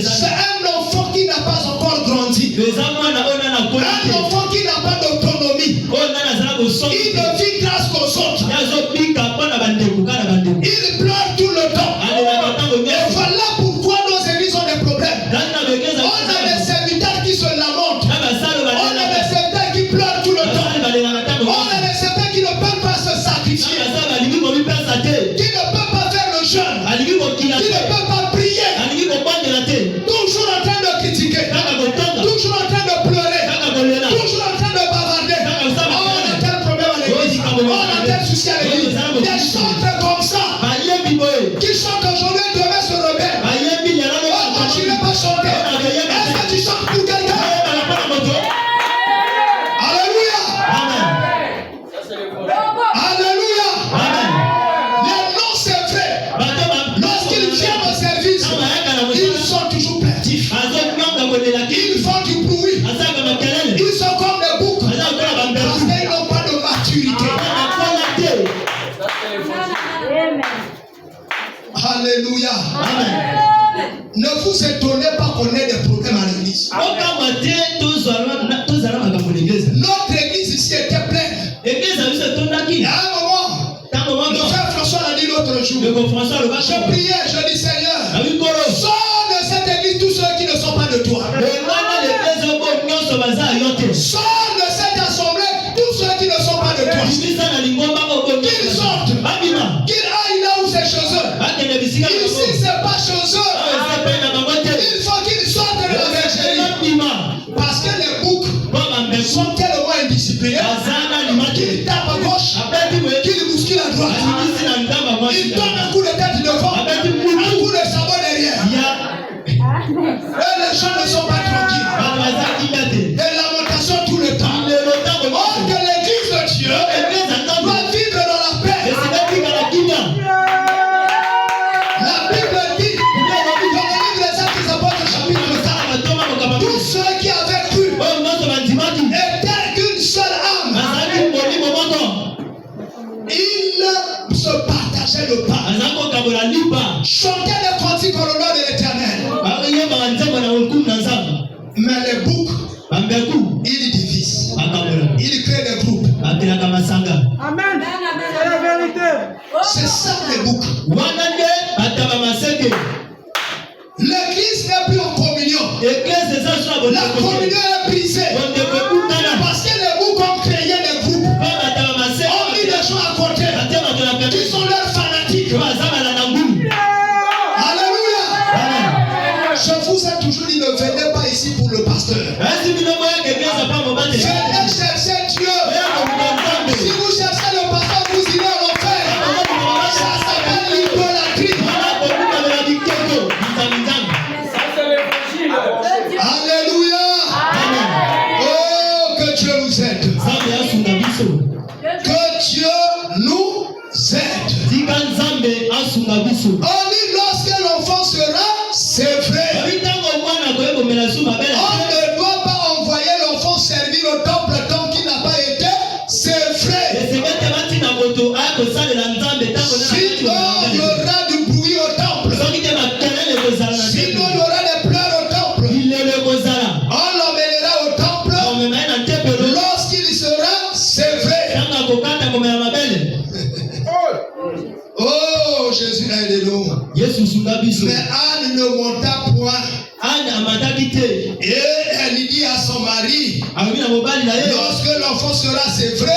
C'est un enfant qui n'a pas encore grandi, un enfant qui n'a pas d'autonomie. Il ne vit grâce qu'aux autres. Il pleure tout le temps. Et voilà pourquoi nos églises ont des problèmes. On a des serviteurs qui se lamentent. On a des serviteurs qui pleurent tout le temps. On a des serviteurs qui ne peuvent pas se sacrifier, qui ne peuvent pas faire le jeûne, qui ne peuvent pas prier, toujours en train de critiquer, toujours en train de pleurer, toujours en train de bavarder. On a tel problème à l'église, on a tel souci à l'église. Des chantres comme ça qui chantent aujourd'hui et demain se rebellent. On continue pas chanter. Est-ce que tu chantes pour quelqu'un? Alléluia. Alléluia. Les noms, c'est vrai. Lorsqu'ils viennent au service, ils sont toujours perdus. Ils font du bruit. Ils sont comme des boucs parce qu'ils n'ont pas de maturité. Alléluia. Ne vous étonnez pas qu'on ait des problèmes à l'église. Notre église ici était pleine. Et à un moment, le frère François l'a dit l'autre jour. Je priais, je dis Seigneur, sors de cette église tous ceux qui ne sont pas de toi. Sors de cette assemblée tous ceux qui ne sont pas de toi. Qu'ils sortent, qu'ils aillent là où c'est chez eux. Ici c'est pas chez eux. Il faut qu'ils sortent de la bergerie. Parce que les boucs sont tellement indisciplinés qu'ils tapent à gauche, qu'ils bousculent à droite. Ils donnent un coup de tête devant, un coup de sabot derrière. Et les gens ne sont pas tranquilles. Des lamentations tout le temps. Or que l'église de Dieu doit vivre dans la paix. La Bible dit, dans le livre des Actes des Apôtres, chapitre 4, tous ceux qui avaient cru étaient qu'une seule âme. Ils se partageaient le pain, chantaient les cantiques en l'honneur de l'Éternel. Mais les boucs, ils divisent, ils créent des groupes. Amen. C'est la vérité. C'est ça les boucs. L'église n'est plus en communion. La communion est brisée. Parce que les boucs ont créé des groupes, ont mis des gens à côté qui sont leurs fanatiques. Alléluia. Je vous ai toujours dit, ne venez pas ici pour le pasteur. Venez chercher Dieu. Si vous cherchez le pasteur, vous irez en enfer. Ça lorsque l'enfant sera, c'est vrai. On ne doit pas envoyer l'enfant servir au temple tant qu'il n'a pas été, c'est vrai. Sinon, il y aura du bruit au temple. Sinon, il y aura des pleurs au temple. On l'emmènera au temple. Lorsqu'il sera, c'est vrai. Oh, Jésus a aidé nous. Mais Anne ne monta point. Et elle dit à son mari, lorsque l'enfant sera, c'est vrai,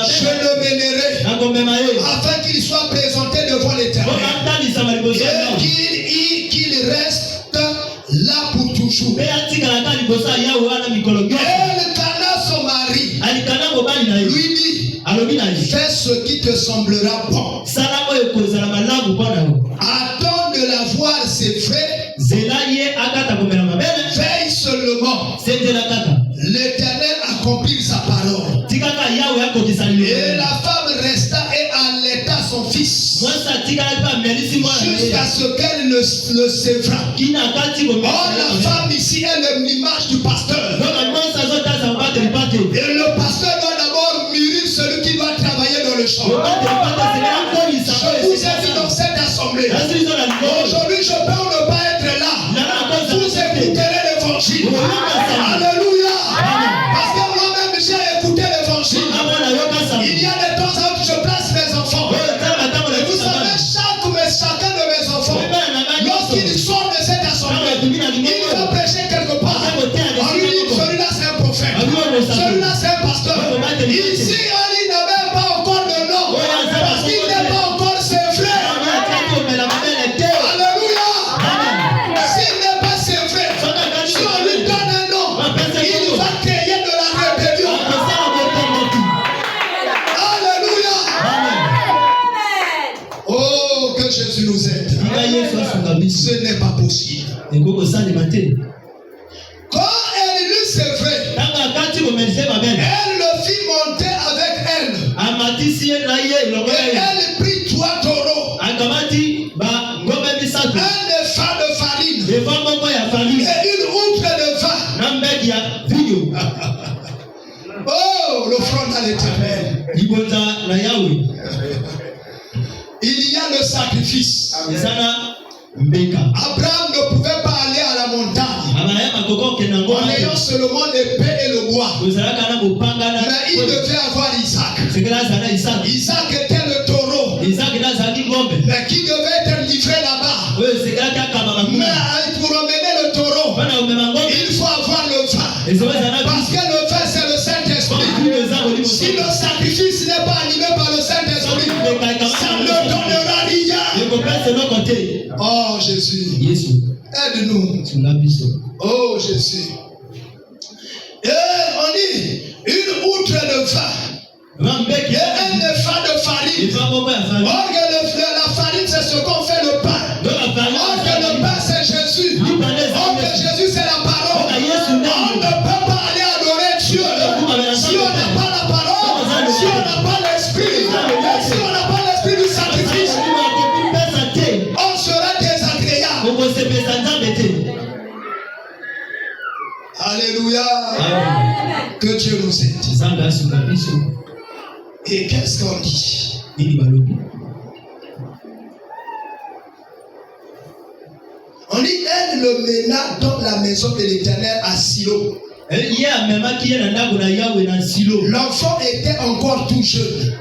je le mènerai afin qu'il soit présenté devant l'Éternel et qu'il reste là pour toujours. Elle Cana, son mari, lui dit, fais ce qui te semblera bon. Attends de la voir, c'est vrai. Veille seulement. L'Éternel accomplit sa parole. Et la femme resta et allaita son fils jusqu'à ce qu'elle le sévra. Or, la femme ici est l'image du pasteur. Et le pasteur doit d'abord mûrir celui qui doit travailler dans le champ. Je vous ai dit dans cette assemblée. Aujourd'hui, je peux ne pas être là. Vous écouterez l'évangile. Alléluia. Parce que moi-même, j'ai écouté l'évangile. Il y a des temps où je place mes enfants. Et vous savez, chacun de mes enfants, lorsqu'il sort de cette assemblée, il va prêcher quelque part. On lui dit, celui-là c'est un prophète. Celui-là c'est un pasteur. Ici, il n'a même pas encore de nom. Parce qu'il n'est pas encore ses frères. Alléluia. S'il n'est pas ses frères, si on lui donne un nom, il va créer de la rébellion. Alléluia. Oh, que Jésus nous aide. Ce n'est pas possible. Quand elle lut, c'est vrai. Elle le fit monter avec elle. Et elle prit 3 taureaux. Un épha de farine. Et une outre de vin. Oh, l'offrande à l'Éternel. Il y a le sacrifice. Abraham ne pouvait pas aller à la montagne en ayant seulement l'épée et le bois. Mais il devait avoir Isaac. Isaac était le taureau, mais qui devait être livré là-bas. Mais pour emmener le taureau, il faut avoir le vin. Parce que le vin, c'est le Saint-Esprit. Si le sacrifice n'est pas animé par le Saint-Esprit, ça ne donnera rien. Oh Jésus, aide-nous. Oh Jésus. Et on dit une outre de vin et un épha de farine. Or que la farine c'est ce qu'on fait le pain. Or que le pain c'est Jésus. Or que Jésus c'est la parole. On ne peut pas aller adorer Dieu si on n'a pas la parole, si on n'a pas l'esprit, si on n'a pas l'esprit du sacrifice. On sera désagréable. Alléluia. Que Dieu nous aide. Et qu'est-ce qu'on dit? On dit, elle le mena dans la maison de l'Éternel à Silo. L'enfant était encore tout jeune.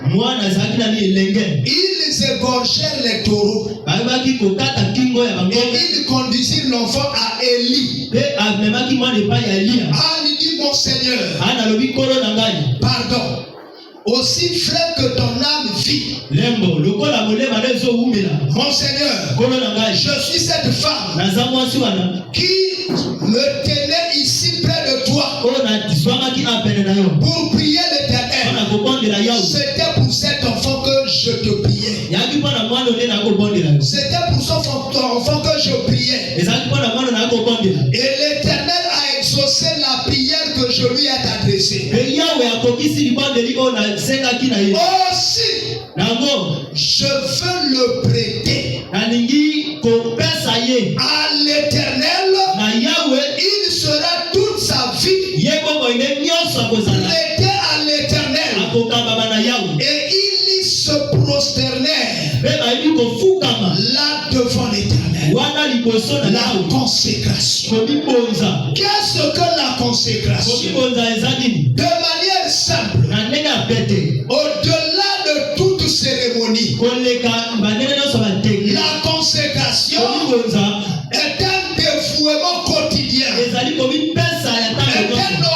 Ils égorgèrent les taureaux. Et ils conduisirent l'enfant à Élie. Anne dit, mon Seigneur, pardon. Aussi frère que ton âme vit. Mon Seigneur, je suis cette femme qui me tenait ici près de toi pour prier l'Éternel. C'était pour cet enfant que je te priais. C'était pour son enfant que je priais. Et l'Éternel a exaucé la prière que je lui ai adressée. Aussi, Je veux le prêter à l'Éternel. Il sera toute sa vie prêté à l'Éternel. Et il se prosternait là devant l'Éternel. La consécration. Qu'est-ce que la consécration? De manière simple, au-delà de toute cérémonie, la consécration est un dévouement quotidien, est un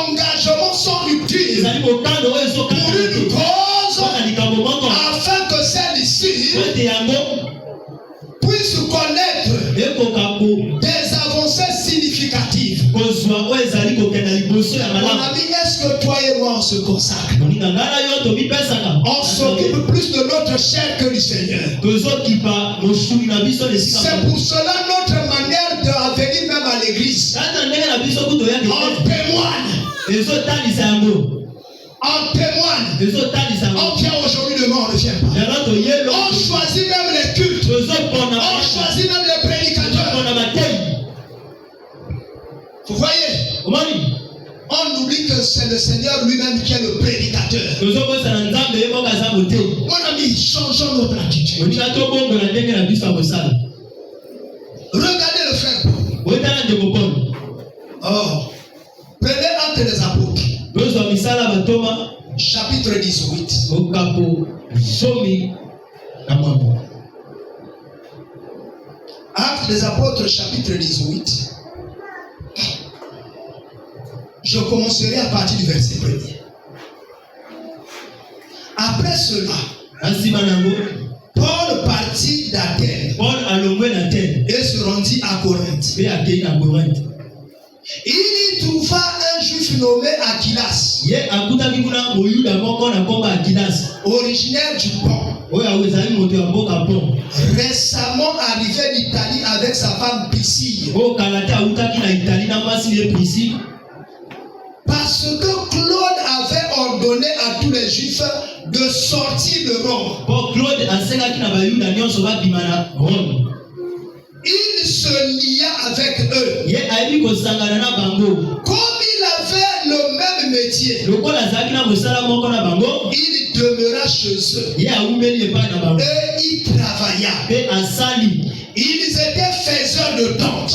engagement sans rupture pour une cause, afin que celle-ci puisse connaître des avancées significatives. Mon ami, est-ce que toi et moi on se consacre? On s'occupe plus de notre chair que du Seigneur. C'est pour cela notre manière de venir même à l'église. On témoigne. On témoigne. On vient aujourd'hui, demain on ne vient pas. On choisit même les cultes. On choisit même les prédicateurs. Vous voyez? On oublie que c'est le Seigneur lui-même qui est le prédicateur. Mon ami, changeons notre attitude. Regardez le frère Paul. Oh. Prenez Actes des Apôtres. Chapitre 18. Actes des Apôtres, chapitre 18. Je commencerai à partir du verset 1er. Après cela, Paul partit d'Athènes et se rendit à Corinthe. Il y trouva un juif nommé Aquilas, originaire du Pont, récemment arrivé d'Italie avec sa femme Priscille. Parce que Claude avait ordonné à tous les Juifs de sortir de Rome. Il se lia avec eux. Comme il avait le même métier, il demeura chez eux. Et il travailla. Ils étaient faiseurs de tentes.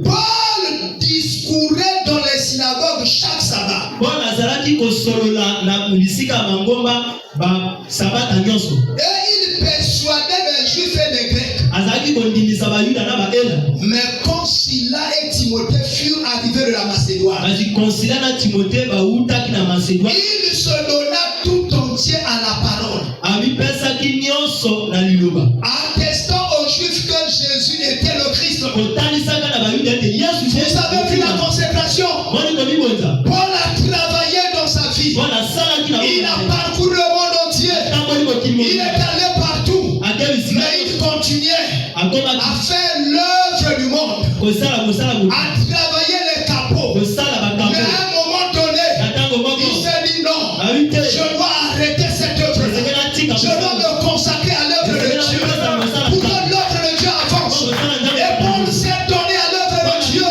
Paul discourait dans les synagogues chaque sabbat. Et il persuadait les Juifs et les Grecs. Mais quand Silas et Timothée furent arrivés de la Macédoine, il se donna tout entier à la parole, attestant aux Juifs que Jésus était le Christ. Vous avez vu la consécration? Paul a travaillé dans sa vie. Il a parcouru le monde entier. Il est allé partout. Mais il continuait à faire l'œuvre du monde, à travailler les capots. Mais à un moment donné, il s'est dit non, je dois arrêter cette œuvre. Je dois me consacrer à l'œuvre de Dieu pour que l'œuvre de Dieu avance. Et Paul s'est donné à l'œuvre de Dieu.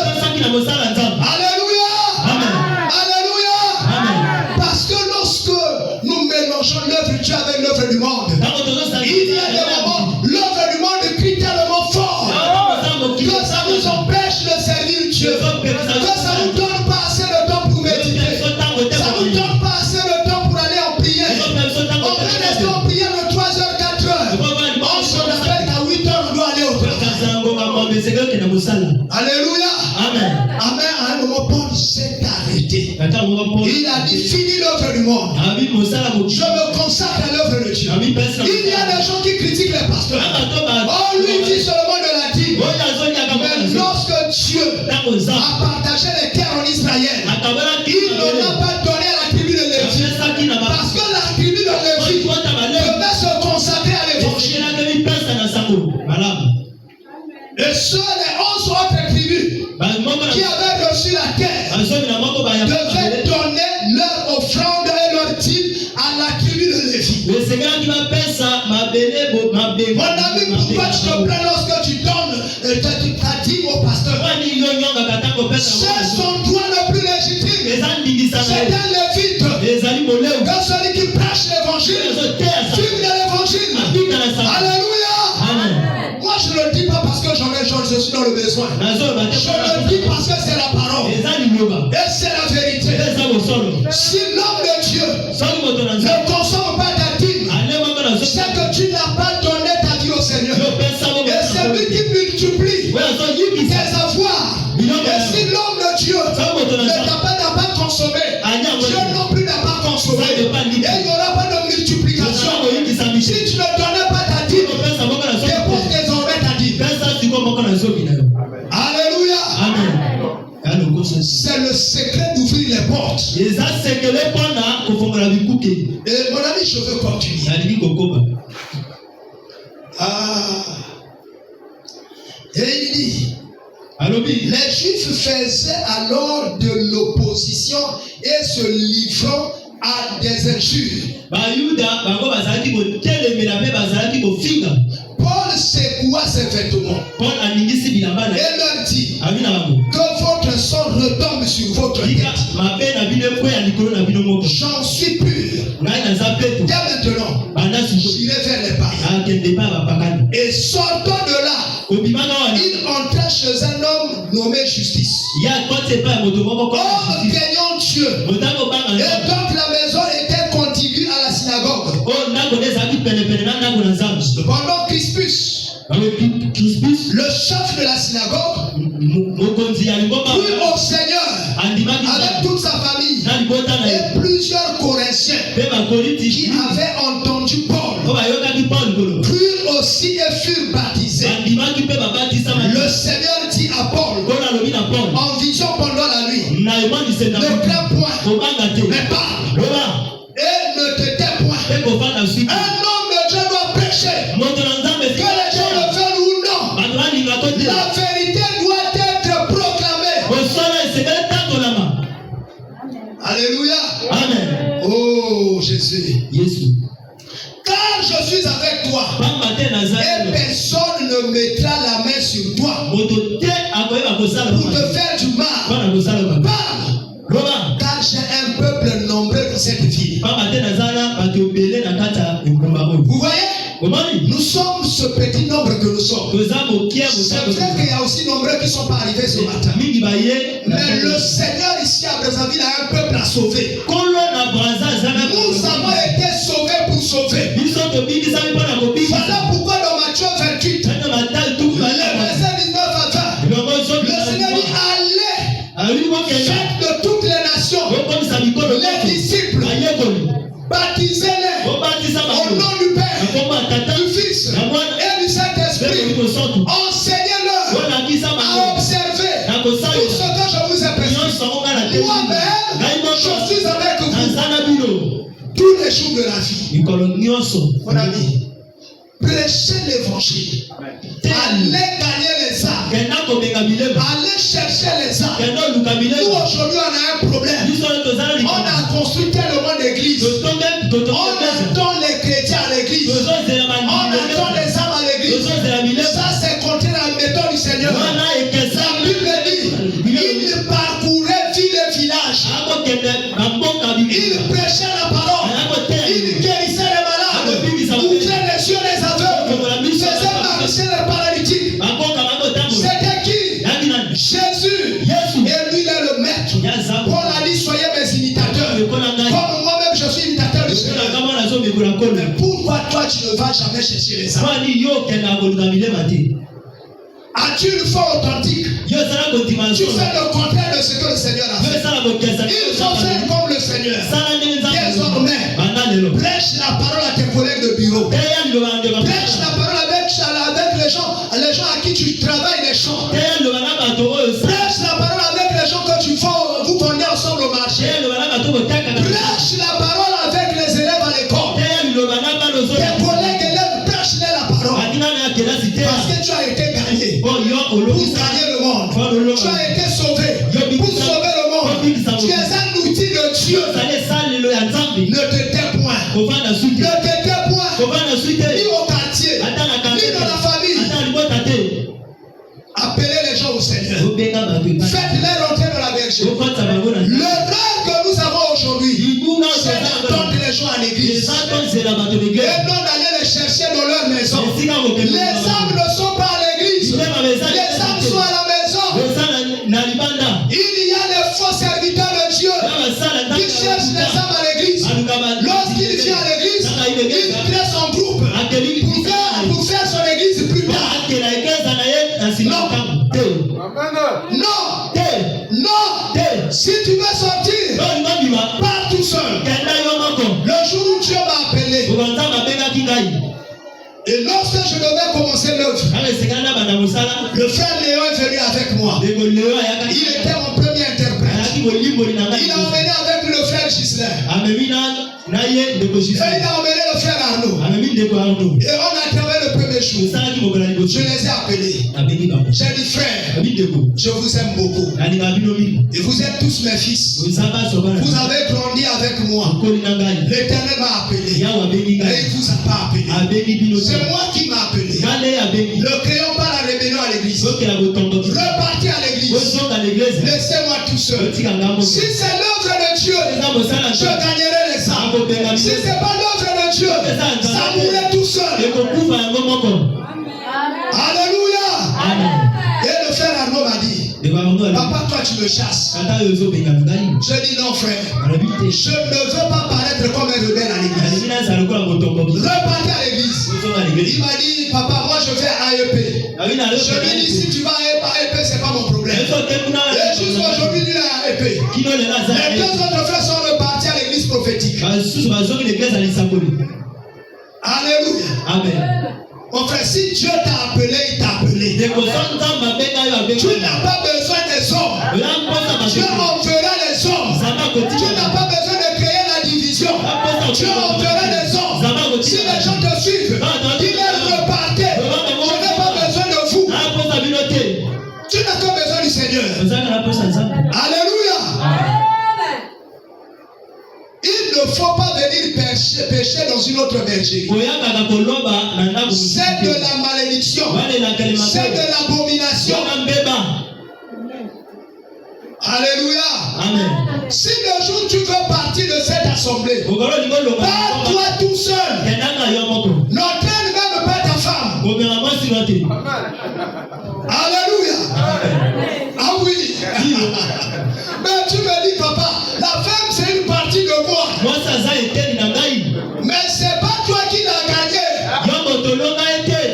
Alléluia. Amen. Alléluia. Amen. Parce que lorsque nous mélangeons l'œuvre de Dieu avec l'œuvre du monde, il y a des moments, l'œuvre du monde crie tellement fort que ça nous empêche de servir Dieu, que ça ne nous donne pas assez de temps pour méditer, ça ne nous donne pas assez de temps pour aller en prière. On peut rester en prière de 3h, 4h. On se rappelle qu'à 8h on doit aller au travail. Alléluia. Amen. Amen. À un moment, Paul s'est arrêté. Il a dit fini l'œuvre du monde. Je me consacre à l'œuvre de Dieu. Il y a des gens qui critiquent les pasteurs. On lui dit seulement de la dîme. Mais lorsque Dieu a partagé les terres en Israël, il ne l'a pas donné à la tribu de Lévi. Parce que la tribu de Lévi devait se consacrer à l'évangile. Et seuls les 11 autres tribus qui avaient reçu la terre devaient donner leur offrande et Mon ami, pourquoi tu te plains lorsque tu donnes ta dîme au pasteur? C'est son droit le plus légitime. C'est un lévite. Que celui qui prêche l'évangile, suive l'évangile. Alléluia. Moi je ne le dis pas parce que je suis dans le besoin. Je le dis parce que c'est la parole. Et c'est la vérité. Si l'homme de Dieu ne consomme pas ta dîme, c'est que tu n'as pas donné ta vie au Seigneur. Et c'est lui qui multiplie tes avoirs. Et si l'homme de Dieu n'a pas consommé, Dieu non plus n'a pas consommé. Et il n'y aura pas de multiplication. Si tu ne donnais pas ta dîme, dépose désormais ta dîme. Alléluia. C'est le secret d'ouvrir les portes. Et mon ami, je veux continuer. Et il dit, les Juifs faisaient alors de l'opposition et se livrant à des injures. Paul secoua ses vêtements et leur dit que votre sang retombe sur votre tête. J'en suis pur. Dès maintenant, j'irai vers les païens. Et sortant de là, il entra chez un homme nommé Justice. Homme craignant Dieu. Et donc la maison était contiguë à la synagogue. Cependant Crispus, le chef de la synagogue, prie au Seigneur avec toute sa famille et plusieurs Corinthiens qui avaient entendu Paul crurent aussi et furent baptisés. Le Seigneur dit à Paul en vision pendant la nuit, ne crains point, mais parle et ne te tais point. Un homme de Dieu doit prêcher, que les gens le veulent ou non. La vérité doit être proclamée. Alléluia. Amen. Oh Jésus. Car je suis avec toi et personne ne mettra la main sur toi pour te faire du mal. Parle. Car j'ai un peuple nombreux dans cette ville. Vous voyez? Nous sommes ce petit nombre que nous sommes. C'est vrai qu'il y a aussi nombreux qui ne sont pas arrivés ce matin. Mais le Seigneur ici à Brazzaville a un peuple à sauver. Nous avons été sauvés pour sauver. Voilà pourquoi dans Matthieu 28, le verset 19 à 20, le Seigneur dit allez, faites de toutes les nations les disciples, baptisez-les au nom du Père, du Fils et du Saint-Esprit. Enseignez-leur à observer tout ce que je vous ai prescrit. Moi-même, je suis avec vous tous les jours de la vie. Mon ami, prêchez l'évangile. Allez gagner les âmes. Allez chercher les âmes. Nous aujourd'hui on a un problème. On a construit tellement d'églises. On attend les chrétiens à l'église. On attend les âmes à l'église. Ça c'est contre la méthode du Seigneur. La Bible dit, il parcourait ville et village. Il prêchait la parole. Il guérissait les malades. Ouvrait les yeux des aveugles. Faisait marcher les paralytiques. C'était qui? Jésus. Et lui il est le maître. Paul a dit soyez mes imitateurs. Comme moi-même je suis imitateur du Seigneur. Mais pourquoi toi tu ne vas jamais chercher les âmes? As-tu une foi authentique? Tu fais le contraire de ce que le Seigneur a fait. Ils ont fait comme le Seigneur. Désormais, prêche la parole à tes collègues de bureau. Prêche la parole avec les gens à qui tu travailles les champs. Prêche la parole avec les gens que vous vendez ensemble au marché. Prêche la parole avec les élèves à l'école. Tes collègues élèves, prêche-les la parole. Parce que tu as été gagné pour gagner le monde. Tu as été sauvé pour sauver le monde. Tu es un outil de Dieu. Ne te tais point. Ne te tais ni au quartier, ni dans la famille. Appelez les gens au Seigneur. Faites-les rentrer dans la bergerie. Le rêve que nous avons aujourd'hui, c'est d'entendre les gens à l'église. Et non d'aller les chercher dans leur maison. Les âmes ne sont pas à l'église. Les âmes sont à la maison. Il y a des faux serviteurs de Dieu qui cherchent les âmes à l'église. Lorsqu'il vient à l'église, il crée son groupe pour faire son église plus tard. Non. Si tu veux sortir, pars tout seul. Le jour où Dieu m'a appelé, et lorsque je devais commencer l'œuvre, le frère Léon est venu avec moi. Il était mon premier interprète. Il a emmené avec lui le frère Gislain. Et il a emmené le frère Arnaud. Et on a travaillé le premier jour. Je les ai appelés. J'ai dit, frère, je vous aime beaucoup. Et vous êtes tous mes fils. Vous avez grandi avec moi. L'Éternel m'a appelé. Et il ne vous a pas appelé. C'est moi qui m'a appelé. Ne créons pas la rébellion à l'église. Repartez à l'église. Laissez-moi tout seul. Si c'est l'œuvre de Dieu, je gagnerai les âmes. Si ce n'est pas l'œuvre de Dieu, ça mourrait tout seul. Alléluia. Et le frère Arnaud m'a dit, papa, toi tu me chasses. Je dis non, frère. Je ne veux pas paraître comme un rebelle à l'église. Repartez à l'église. Il m'a dit, papa, moi je fais AEP. Je lui dis, si tu vas à AEP, c'est pas mon problème. Et jusqu'à aujourd'hui, il est à AEP. Les deux autres frères sont repartis à l'église prophétique. Alléluia. Amen. Mon frère, si Dieu t'a appelé, il t'a appelé. Tu n'as pas besoin des hommes. Dieu enverra les hommes. Tu n'as pas besoin de créer la division. Dieu enverra les hommes. Si les gens te suivent, dis-les repartez. Je n'ai pas besoin de vous. Tu n'as pas besoin du Seigneur. Alléluia. Il ne faut pas venir pécher dans une autre bergerie. C'est de la malédiction. C'est de l'abomination. Alléluia. Amen. Si le jour tu veux partir de cette assemblée, pars-toi tout seul. N'entraîne même pas ta femme. Alléluia. Ah oui. Mais tu me dis, papa, la femme c'est une partie de moi. Mais c'est pas toi qui l'as gagné.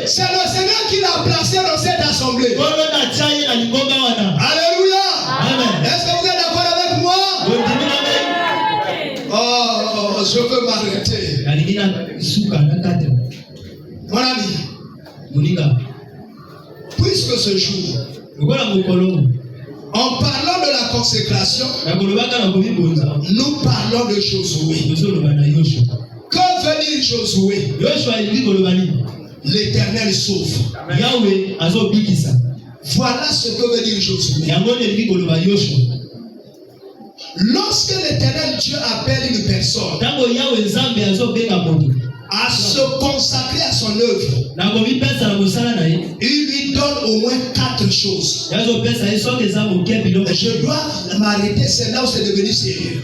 C'est le Seigneur qui l'a placé dans cette assemblée. Alléluia. Amen. Est-ce que vous êtes d'accord avec moi? Oh, je veux m'arrêter. Mon ami, puisque ce jour, en parlant de la consécration, nous parlons de Josué. Que veut dire Josué? L'Éternel sauve. Voilà ce que veut dire Josué. Lorsque l'Éternel Dieu appelle une personne à se consacrer à son œuvre, il lui donne au moins 4 choses. Je dois m'arrêter, c'est là où c'est devenu sérieux.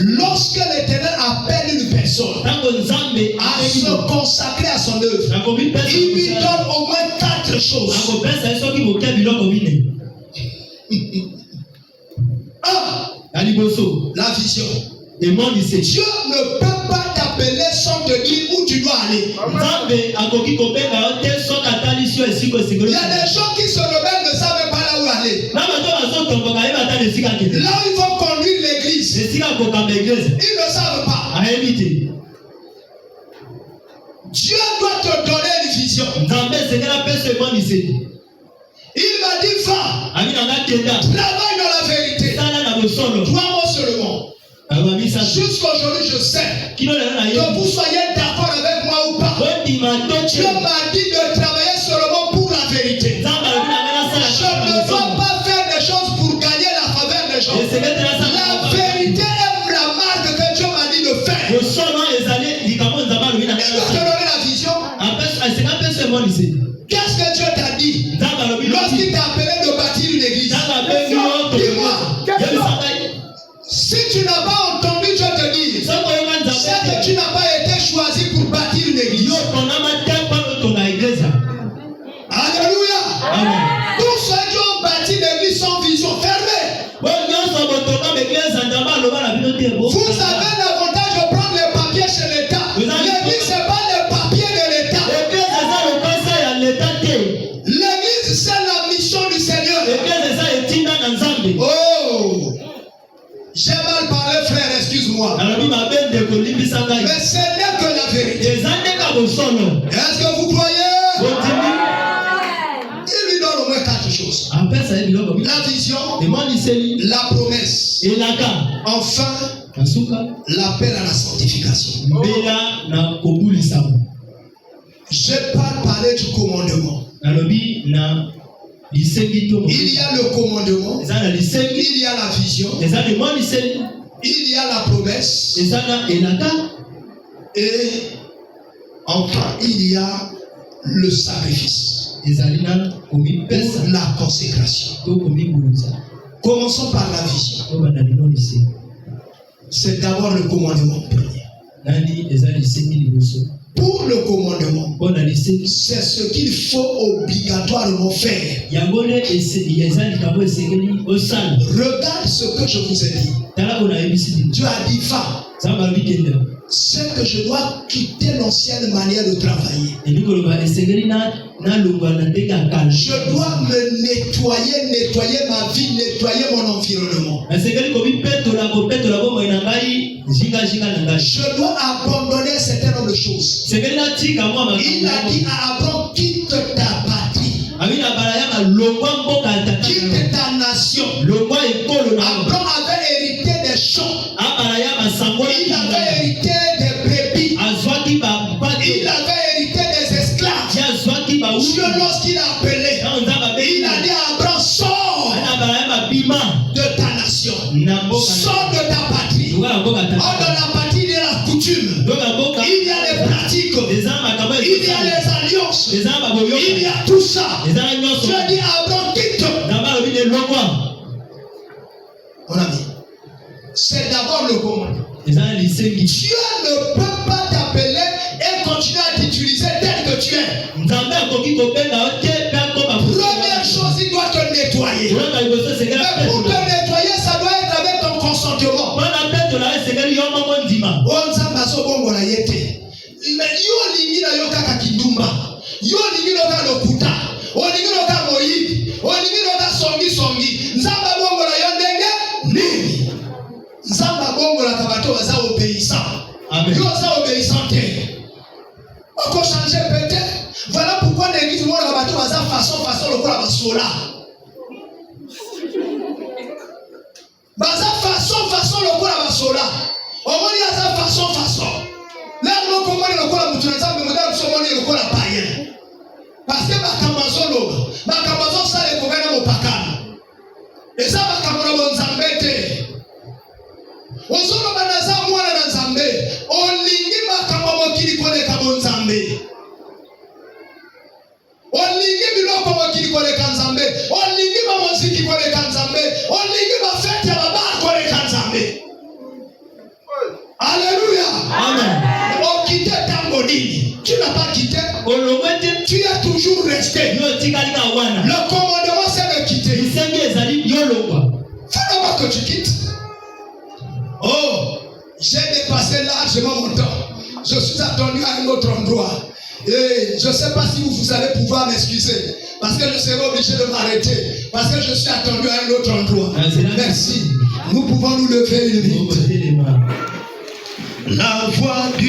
Lorsque l'Éternel appelle une personne à se consacrer à son œuvre, il lui donne au moins 4 choses. 1. La vision. Dieu ne peut pas t'appeler sans te dire où tu dois aller. Il y a des gens qui se rebellent ne savent même pas là où aller. Là où ils vont conduire l'église, ils ne savent pas. Dieu doit te donner une vision. Il m'a dit, va, travaille dans la vérité. 3 mots seulement. Jusqu'aujourd'hui, je sais que vous soyez d'accord avec moi ou pas. Dieu m'a dit de travailler seulement pour la vérité. Je ne dois pas faire des choses pour gagner la faveur des gens. La vérité est la marque que Dieu m'a dit de faire. Qu'est-ce que Dieu t'a dit lorsqu'il t'a appelé de bâtir une église? Dis-moi. Si tu n'as pas entendu Dieu te dire, c'est que tu n'as pas été choisi pour bâtir une église. Alléluia. Amen. Tous ceux qui ont bâti l'église sans vision, fermez. Vous avez l'avantage de prendre les papiers chez l'État. L'église, ce n'est pas les papiers de l'État. L'église, c'est la mission du Seigneur. Oh! J'ai mal parlé, frère, excuse-moi. Mais ce n'est que la vérité. Est-ce que vous croyez? Il lui donne au moins 4 choses. La vision, la promesse, enfin, l'appel à la sanctification. Je parle parler du commandement. Il y a le commandement, il y a la vision, il y a la promesse, et enfin il y a le sacrifice ou la consécration. Commençons par la vision. C'est d'abord le commandement premier. Pour le commandement, c'est ce qu'il faut obligatoirement faire. Regarde ce que je vous ai dit. Dieu a dit va. C'est que je dois quitter l'ancienne manière de travailler. Je dois me nettoyer ma vie, nettoyer mon environnement. Je dois abandonner un certain nombre de choses. Il a dit à Abraham, quitte ta patrie, quitte ta nation. Abraham avait hérité des champs. Il avait hérité des brebis. Il avait hérité des esclaves. Dieu, lorsqu'il a appelé, il a dit à Abraham, sors de ta nation, sors de ta patrie. Dans la patrie, il y a la coutume, il y a les pratiques, il y a les alliances, il y a tout ça. Dieu dit à Abraham, quitte. Mon ami, c'est d'abord le commandement. Dieu ne peut pas t'appeler et continuer à t'utiliser tel que tu es. Première chose, il doit te nettoyer. Mais pour te nettoyer, ça doit être avec ton consentement. Voilà pourquoi l'église moi la bateau baza façon le quoi basola. Baza façon le quoi basola. On moni asa façon. Là nous comment le quoi mutunza me modèle so moni le quoi païen. Parce que bakamazo ça les kongana mopakana. Et ça bakamona bonzambete. Ozolo banaza mwana na nzambe. Olingi makambo mokili koleka bonzambe. Olingi biloko mokili koleka nzambe. Olingi mamoziki koleka nzambe. Olingi mafete ya baba koleka nzambe. Alléluia. Amen. Okite tango nini? Tu n'as pas quitté. Tu es toujours resté. Le commandement c'est de quitter. Faut d'abord que tu quittes. Oh, j'ai dépassé largement mon temps. Je suis attendu à un autre endroit. Et je ne sais pas si vous allez pouvoir m'excuser. Parce que je serai obligé de m'arrêter. Parce que je suis attendu à un autre endroit. Merci. Nous pouvons nous lever une minute. La voix du